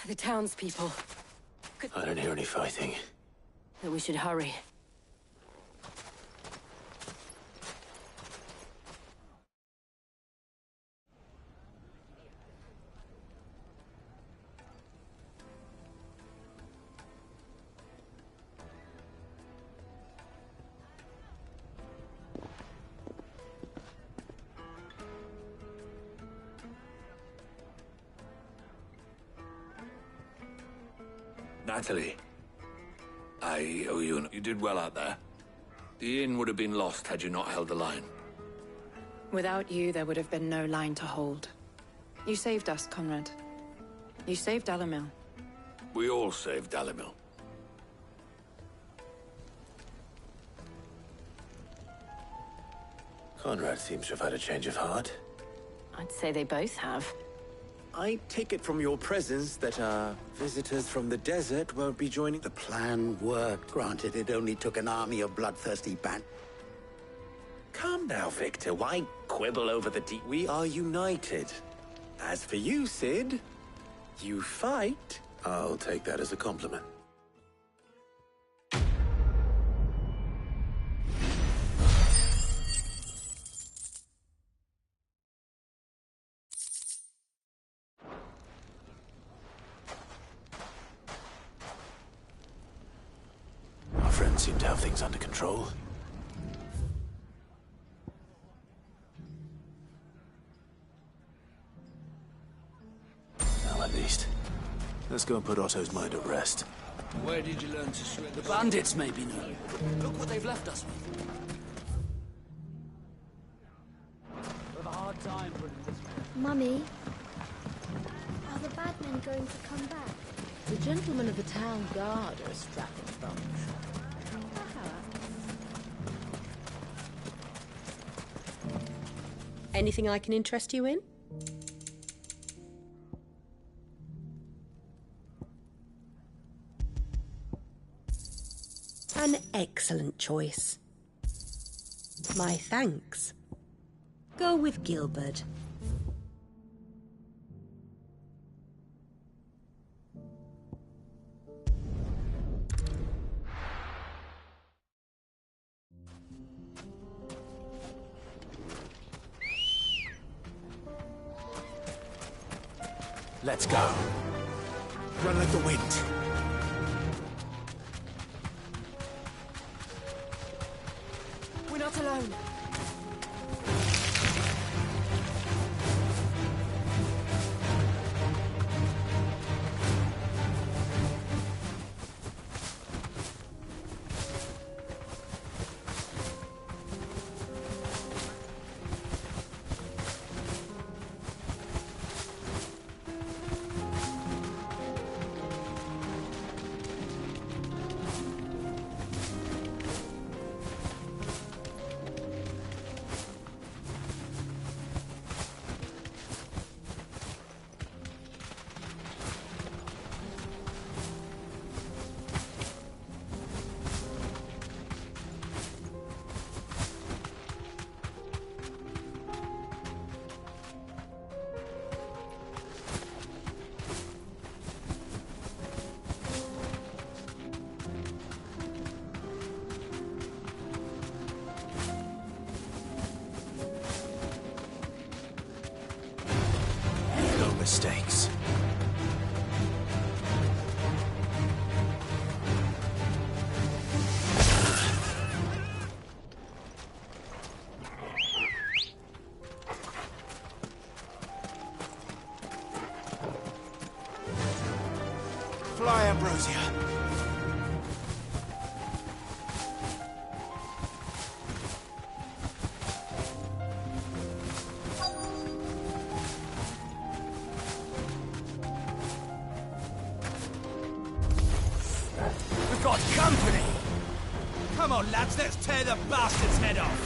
The townspeople. I don't hear any fighting. That we should hurry. Natalie, I owe you You did well out there. The inn would have been lost had you not held the line. Without you, there would have been no line to hold. You saved us, Conrad. You saved Dalimil. We all saved Dalimil. Conrad seems to have had a change of heart. I'd say they both have. I take it from your presence that visitors from the desert won't be joining. The plan worked. Granted, it only took an army of bloodthirsty band. Calm now, Victor. Why quibble over the We are united. As for you, Cid, you fight. I'll take that as a compliment. Our friends seem to have things under control. Now, at least, let's go and put Otto's mind at rest. Where did you learn to swim? The bandits maybe know. Look what they've left us with. We have a hard time putting this. Mummy, are the bad men going to come back? The gentlemen of the town guard are a strapping bunch. Anything I can interest you in? An excellent choice. My thanks. Go with Gilbert. Let's go. Run like the wind. We're not alone. Mistakes. Fly, Ambrosia. Company! Come on, lads, let's tear the bastard's head off!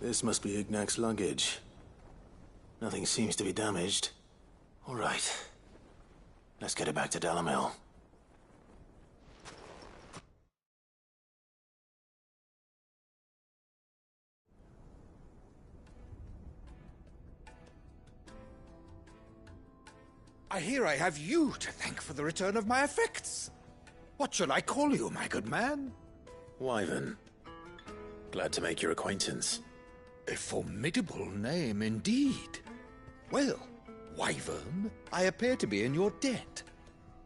This must be Ignac's luggage. Nothing seems to be damaged. All right. Let's get it back to Dalamil. I hear I have you to thank for the return of my effects. What shall I call you, my good man? Wyvern. Glad to make your acquaintance. A formidable name indeed. Well, Wyvern, I appear to be in your debt.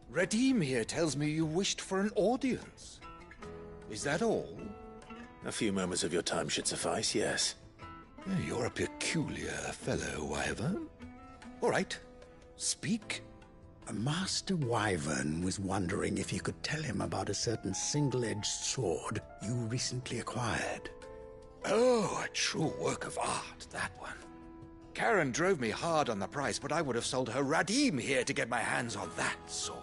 Redeem here tells me you wished for an audience. Is that all? A few moments of your time should suffice, yes. You're a peculiar fellow, Wyvern. All right, speak. Master Wyvern was wondering if you could tell him about a certain single-edged sword you recently acquired. Oh, a true work of art, that one. Karen drove me hard on the price, but I would have sold her Radim here to get my hands on that sword.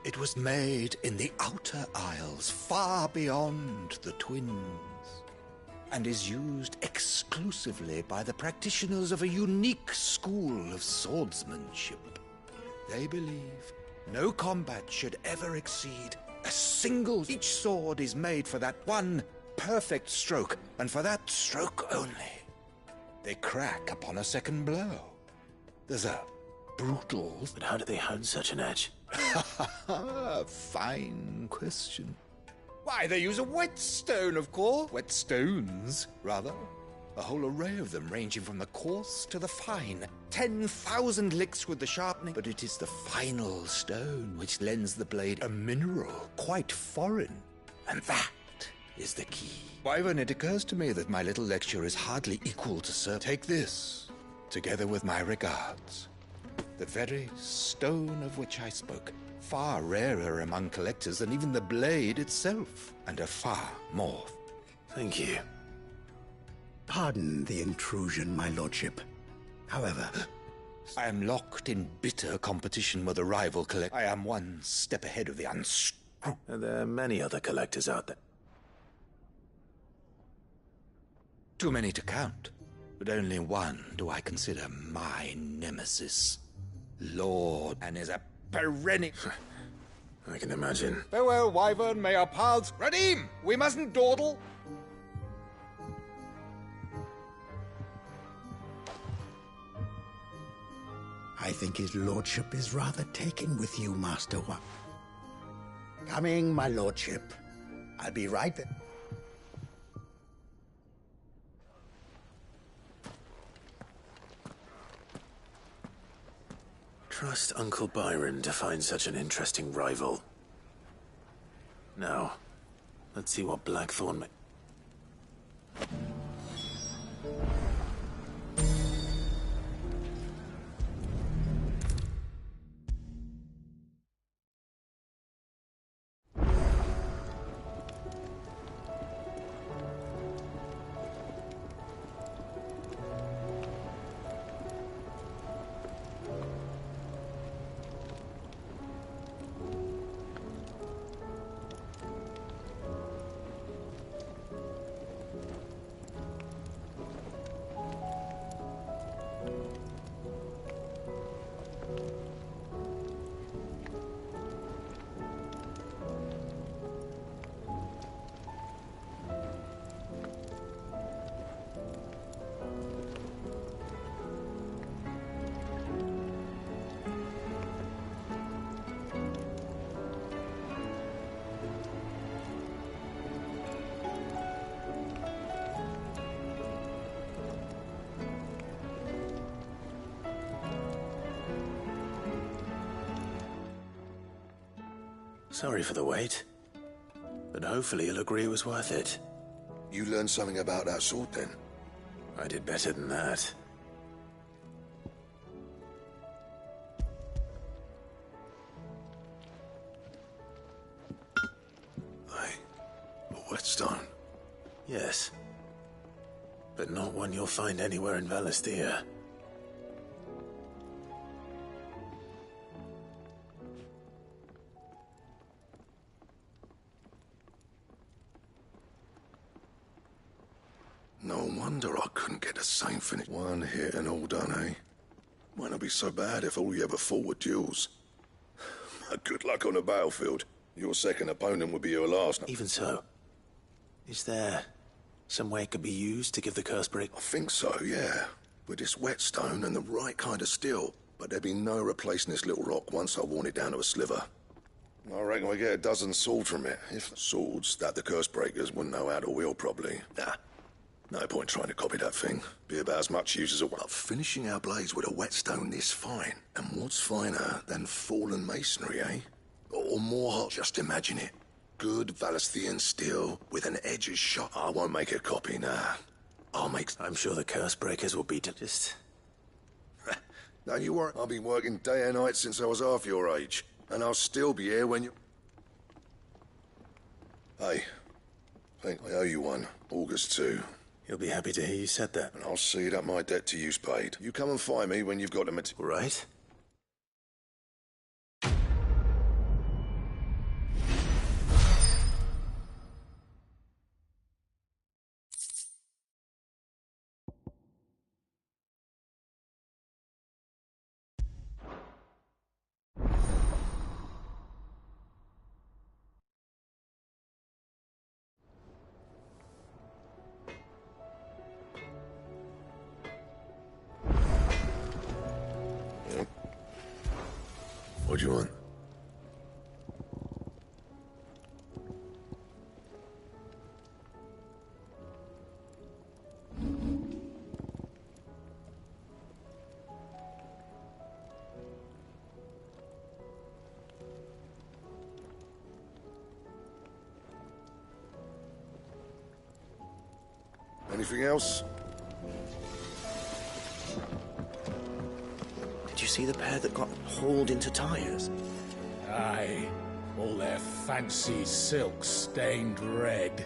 It was made in the Outer Isles, far beyond the Twins. and is used exclusively by the practitioners of a unique school of swordsmanship. They believe no combat should ever exceed a single. Each sword is made for that one perfect stroke, and for that stroke only. They crack upon a second blow. There's a brutal... But how do they hone such an edge? Fine question. Why, they use a whetstone, of course. Whetstones, rather. A whole array of them, ranging from the coarse to the fine. 10,000 licks with the sharpening. But it is the final stone which lends the blade a mineral quite foreign. And that is the key. Wyvern, it occurs to me that my little lecture is hardly equal to Sir. Take this, together with my regards. The very stone of which I spoke. Far rarer among collectors than even the blade itself. And a far more... Thank you. Pardon the intrusion, my lordship. However... I am locked in bitter competition with a rival collector. I am one step ahead of the unscrupulous. There are many other collectors out there. Too many to count, but only one do I consider my nemesis. Lord, and is a perennial... I can imagine. Farewell, Wyvern, may our paths... Radim! We mustn't dawdle! I think his lordship is rather taken with you, Master Wa. Coming, my lordship. I'll be right there. Trust Uncle Byron to find such an interesting rival. Now, let's see what Blackthorn may... Sorry for the wait, but hopefully you'll agree it was worth it. You learned something about that sword, then? I did better than that. A whetstone? Yes. But not one you'll find anywhere in Valisthea. No wonder I couldn't get the same finish. One hit and all done, eh? Might not be so bad if all you ever fought were duels. Good luck on the battlefield. Your second opponent would be your last. Even so, is there some way it could be used to give the curse break? I think so, yeah. With this whetstone and the right kind of steel. But there'd be no replacing this little rock once I worn it down to a sliver. I reckon we get a dozen swords from it. If swords that the curse breakers wouldn't know how to wield properly. Nah. No point trying to copy that thing. Be about as much use as a... But finishing our blades with a whetstone this fine. And what's finer than fallen masonry, eh? Or more hot, just imagine it. Good Valisthean steel with an edge as sharp. I won't make a copy, nah. I'll make... I'm sure the curse breakers will be just... Don't you worry. I've been working day and night since I was half your age. And I'll still be here when you... Hey, I think I owe you one. August 2. He'll be happy to hear you said that. And I'll see that my debt to you's paid. You come and find me when you've got the material. Right? What do you want? Anything else? Did you see the pair that got hauled into Tyres? Aye. All their fancy silks stained red.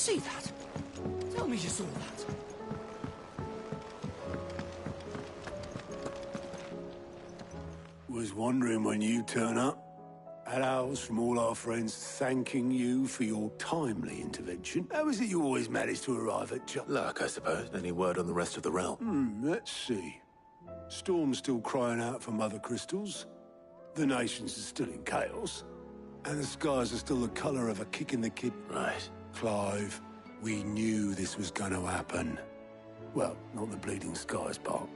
see that? Tell me you saw that. Was wondering when you'd turn up. Had owls from all our friends thanking you for your timely intervention. How is it you always manage to arrive at just... Luck, I suppose. Any word on the rest of the realm? Let's see. Storm's still crying out for mother crystals. The nations are still in chaos. And the skies are still the colour of a kick in the kid. Right. Clive, we knew this was going to happen. Well, not the bleeding skies part,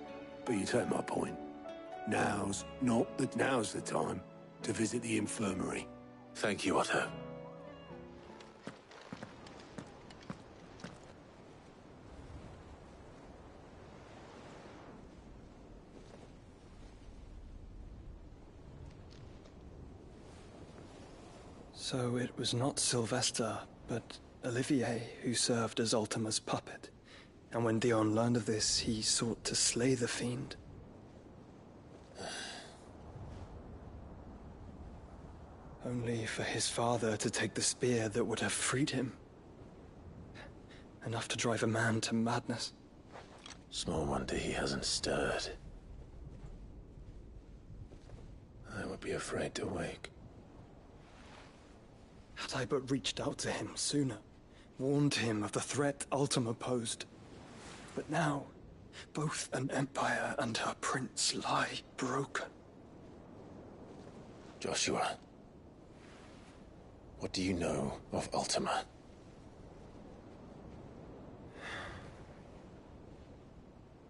but you take my point. Now's the time to visit the infirmary. Thank you, Otto. So it was not Sylvester, but Olivier who served as Ultima's puppet. And when Dion learned of this, he sought to slay the fiend. Only for his father to take the spear that would have freed him. Enough to drive a man to madness. Small wonder he hasn't stirred. I would be afraid to wake. Had I but reached out to him sooner, warned him of the threat Ultima posed. But now, both an empire and her prince lie broken. Joshua, what do you know of Ultima?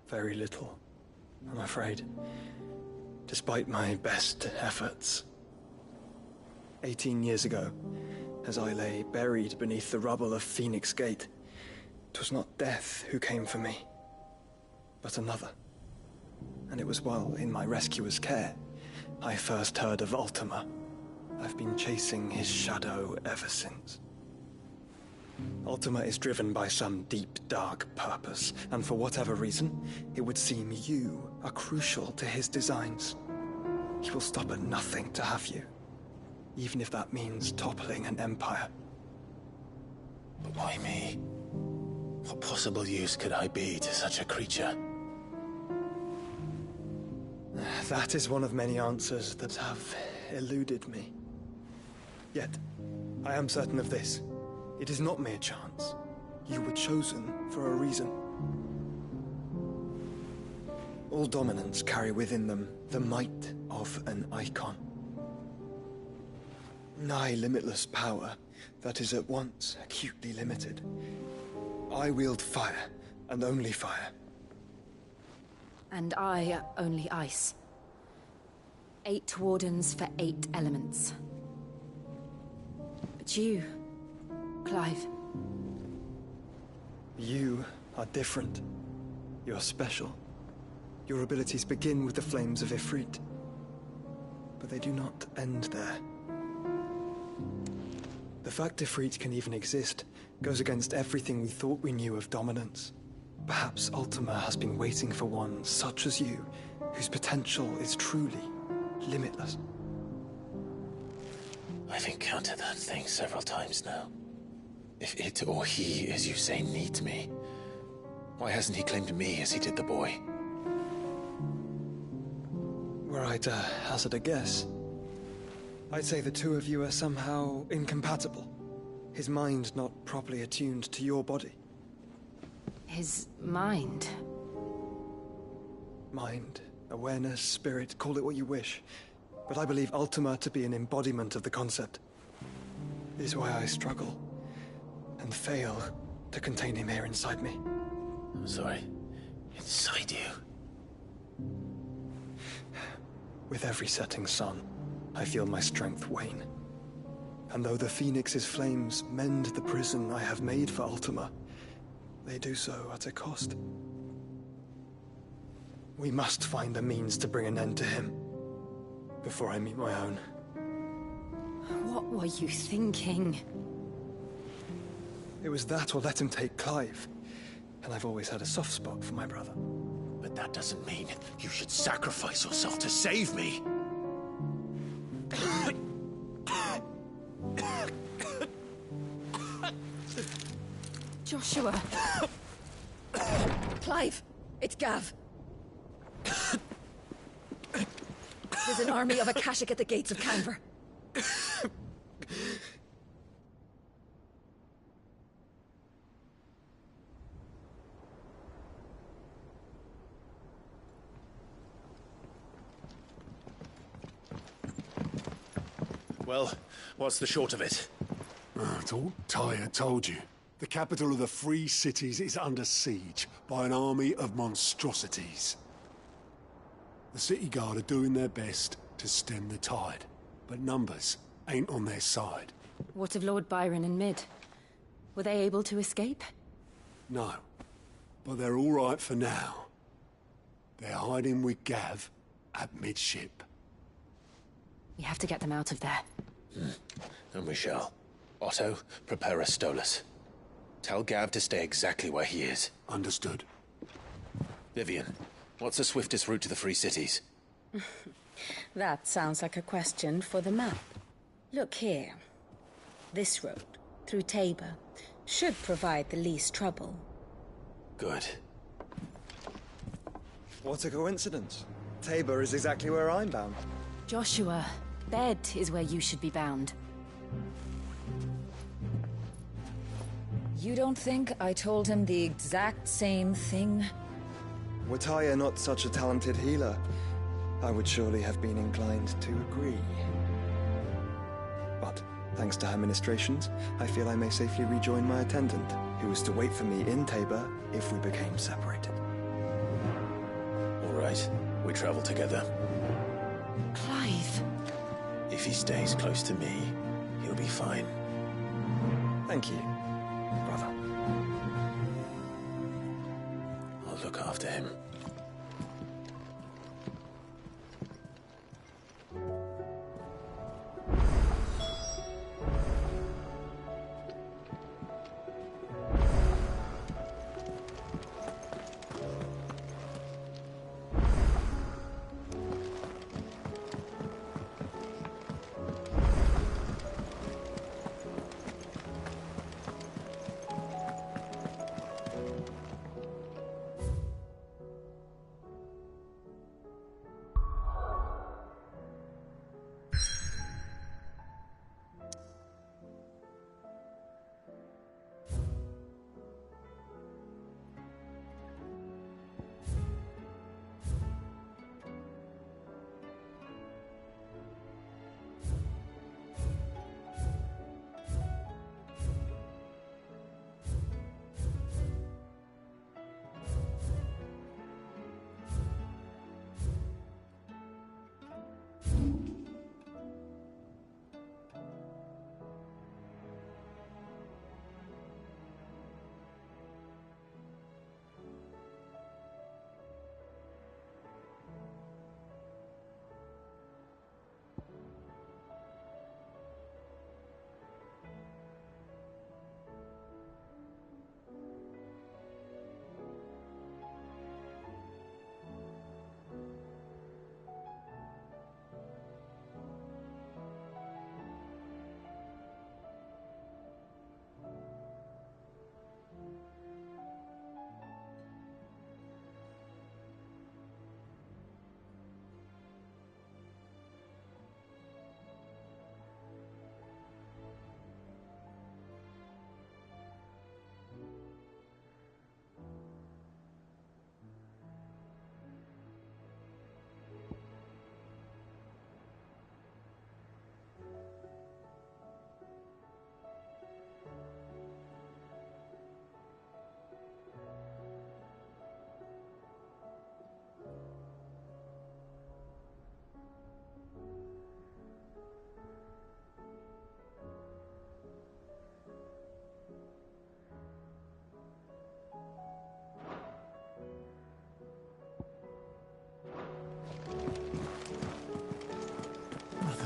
Very little, I'm afraid. Despite my best efforts. 18 years ago, as I lay buried beneath the rubble of Phoenix Gate, 'twas not death who came for me, but another. And it was while in my rescuer's care, I first heard of Ultima. I've been chasing his shadow ever since. Ultima is driven by some deep, dark purpose, and for whatever reason, it would seem you are crucial to his designs. He will stop at nothing to have you, even if that means toppling an empire. But why me? What possible use could I be to such a creature? That is one of many answers that have eluded me. Yet, I am certain of this. It is not mere chance. You were chosen for a reason. All dominants carry within them the might of an icon. Nigh limitless power that is at once acutely limited. I wield fire, and only fire. And I only ice. 8 wardens for 8 elements. But you, Clive. You are different. You're special. Your abilities begin with the flames of Ifrit. But they do not end there. The fact Ifrit can even exist goes against everything we thought we knew of dominance. Perhaps Ultima has been waiting for one such as you, whose potential is truly limitless. I've encountered that thing several times now. If it or he, as you say, needs me, why hasn't he claimed me as he did the boy? Were I to hazard a guess, I'd say the two of you are somehow incompatible. His mind not properly attuned to your body. His mind? Mind, awareness, spirit, call it what you wish. But I believe Ultima to be an embodiment of the concept. It is why I struggle and fail to contain him here inside me. I'm sorry. Inside you? With every setting sun, I feel my strength wane. And though the Phoenix's flames mend the prison I have made for Ultima, they do so at a cost. We must find a means to bring an end to him before I meet my own. What were you thinking? It was that or let him take Clive. And I've always had a soft spot for my brother. But that doesn't mean you should sacrifice yourself to save me. Joshua! Clive! It's Gav! There's an army of Akashic at the gates of Canver. Well, what's the short of it? It's all Tyr told you. The capital of the Free Cities is under siege by an army of monstrosities. The city guard are doing their best to stem the tide, but numbers ain't on their side. What of Lord Byron and Mid? Were they able to escape? No, but they're all right for now. They're hiding with Gav at midship. We have to get them out of there. And we shall. Otto, prepare a Stolas. Tell Gav to stay exactly where he is. Understood. Vivian, what's the swiftest route to the Free Cities? That sounds like a question for the map. Look here. This road, through Tabor, should provide the least trouble. Good. What a coincidence. Tabor is exactly where I'm bound. Joshua, Bed is where you should be bound. You don't think I told him the exact same thing? Were Tyr not such a talented healer, I would surely have been inclined to agree. But, thanks to her ministrations, I feel I may safely rejoin my attendant, who was to wait for me in Tabor if we became separated. All right, we travel together. Clive. If he stays close to me, he'll be fine. Thank you, brother. I'll look after him.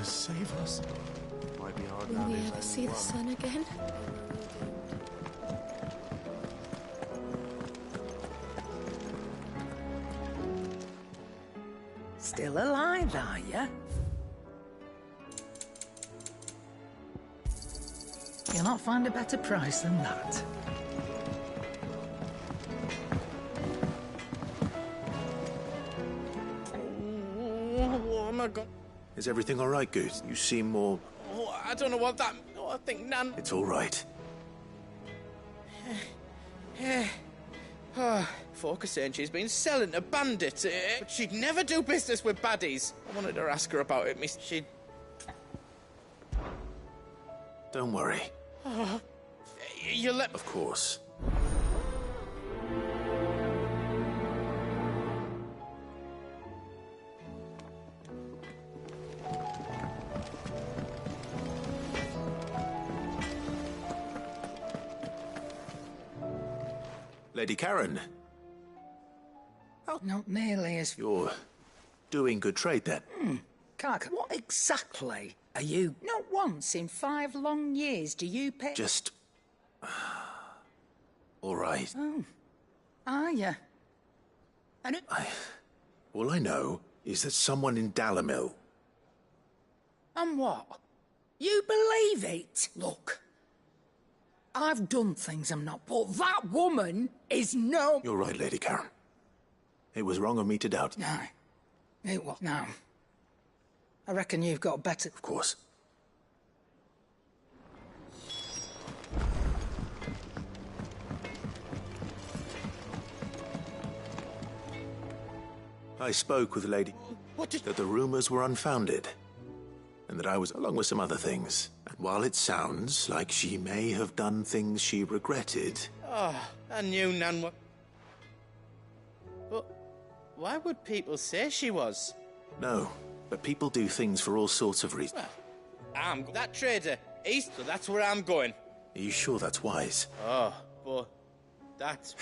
Save us. Might be hard. Will we ever see the sun again? Still alive, are ya? You'll not find a better price than that. my god. Is everything all right, Goose? You seem more... Oh, I don't know what that... Oh, I think Nan... It's all right. Folk are saying she's been selling to bandits, but she'd never do business with baddies. I wanted to ask her about it, miss. She'd... Don't worry. Oh, you let... Of course. Lady Karen. Oh, not nearly as... You're doing good trade, then? Kark, what exactly are you... Not once in 5 long years do you pay... Just... all right. Oh. Are you? And it... All I know is that someone in Dalamil... And what? You believe it? Look. I've done things I'm not, but that woman is no... You're right, Lady Karen. It was wrong of me to doubt. No. It was. No. I reckon you've got better... Of course. I spoke with Lady... What did... That the rumors were unfounded. And that I was, along with some other things. And while it sounds like she may have done things she regretted... Oh, I knew Nan was... But why would people say she was? No, but people do things for all sorts of reasons. Well, I'm that trader, east, so that's where I'm going. Are you sure that's wise? Oh, but that's...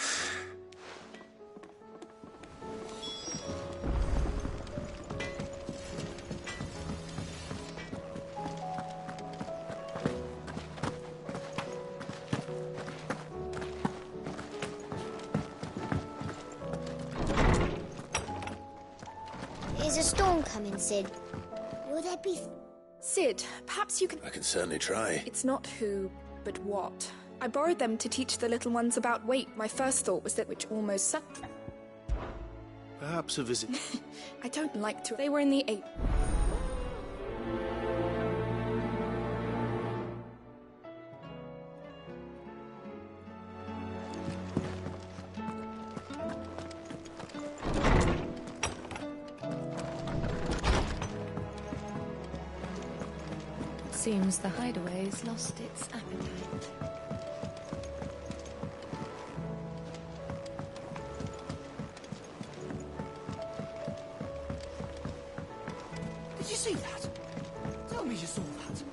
Is a storm coming, Sid? Will there be... Sid, perhaps you can... I can certainly try. It's not who, but what. I borrowed them to teach the little ones about weight. My first thought was that which almost... Perhaps a visit... I don't like to... They were in the 8... Seems the hideaway's lost its appetite. Did you see that? Tell me you saw that.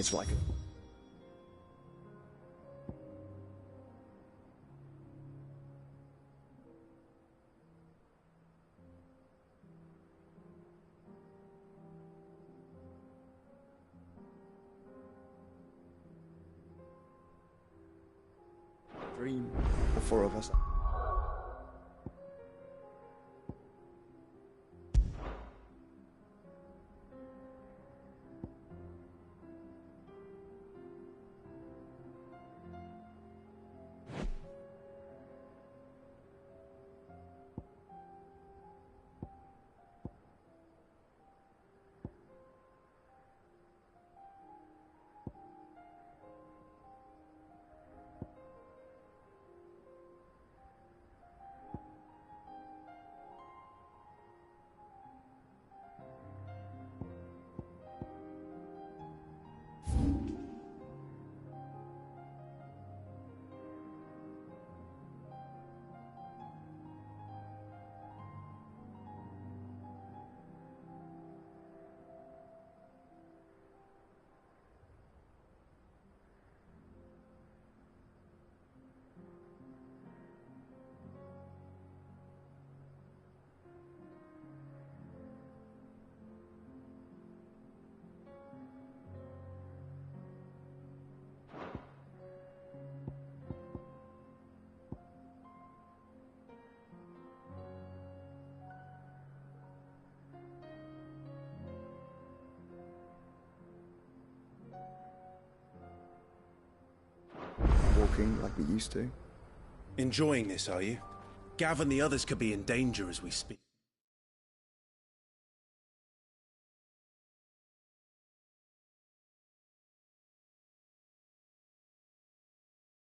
It's like... dream, the four of us. Walking like we used to. Enjoying this, are you? Gav and the others could be in danger as we speak.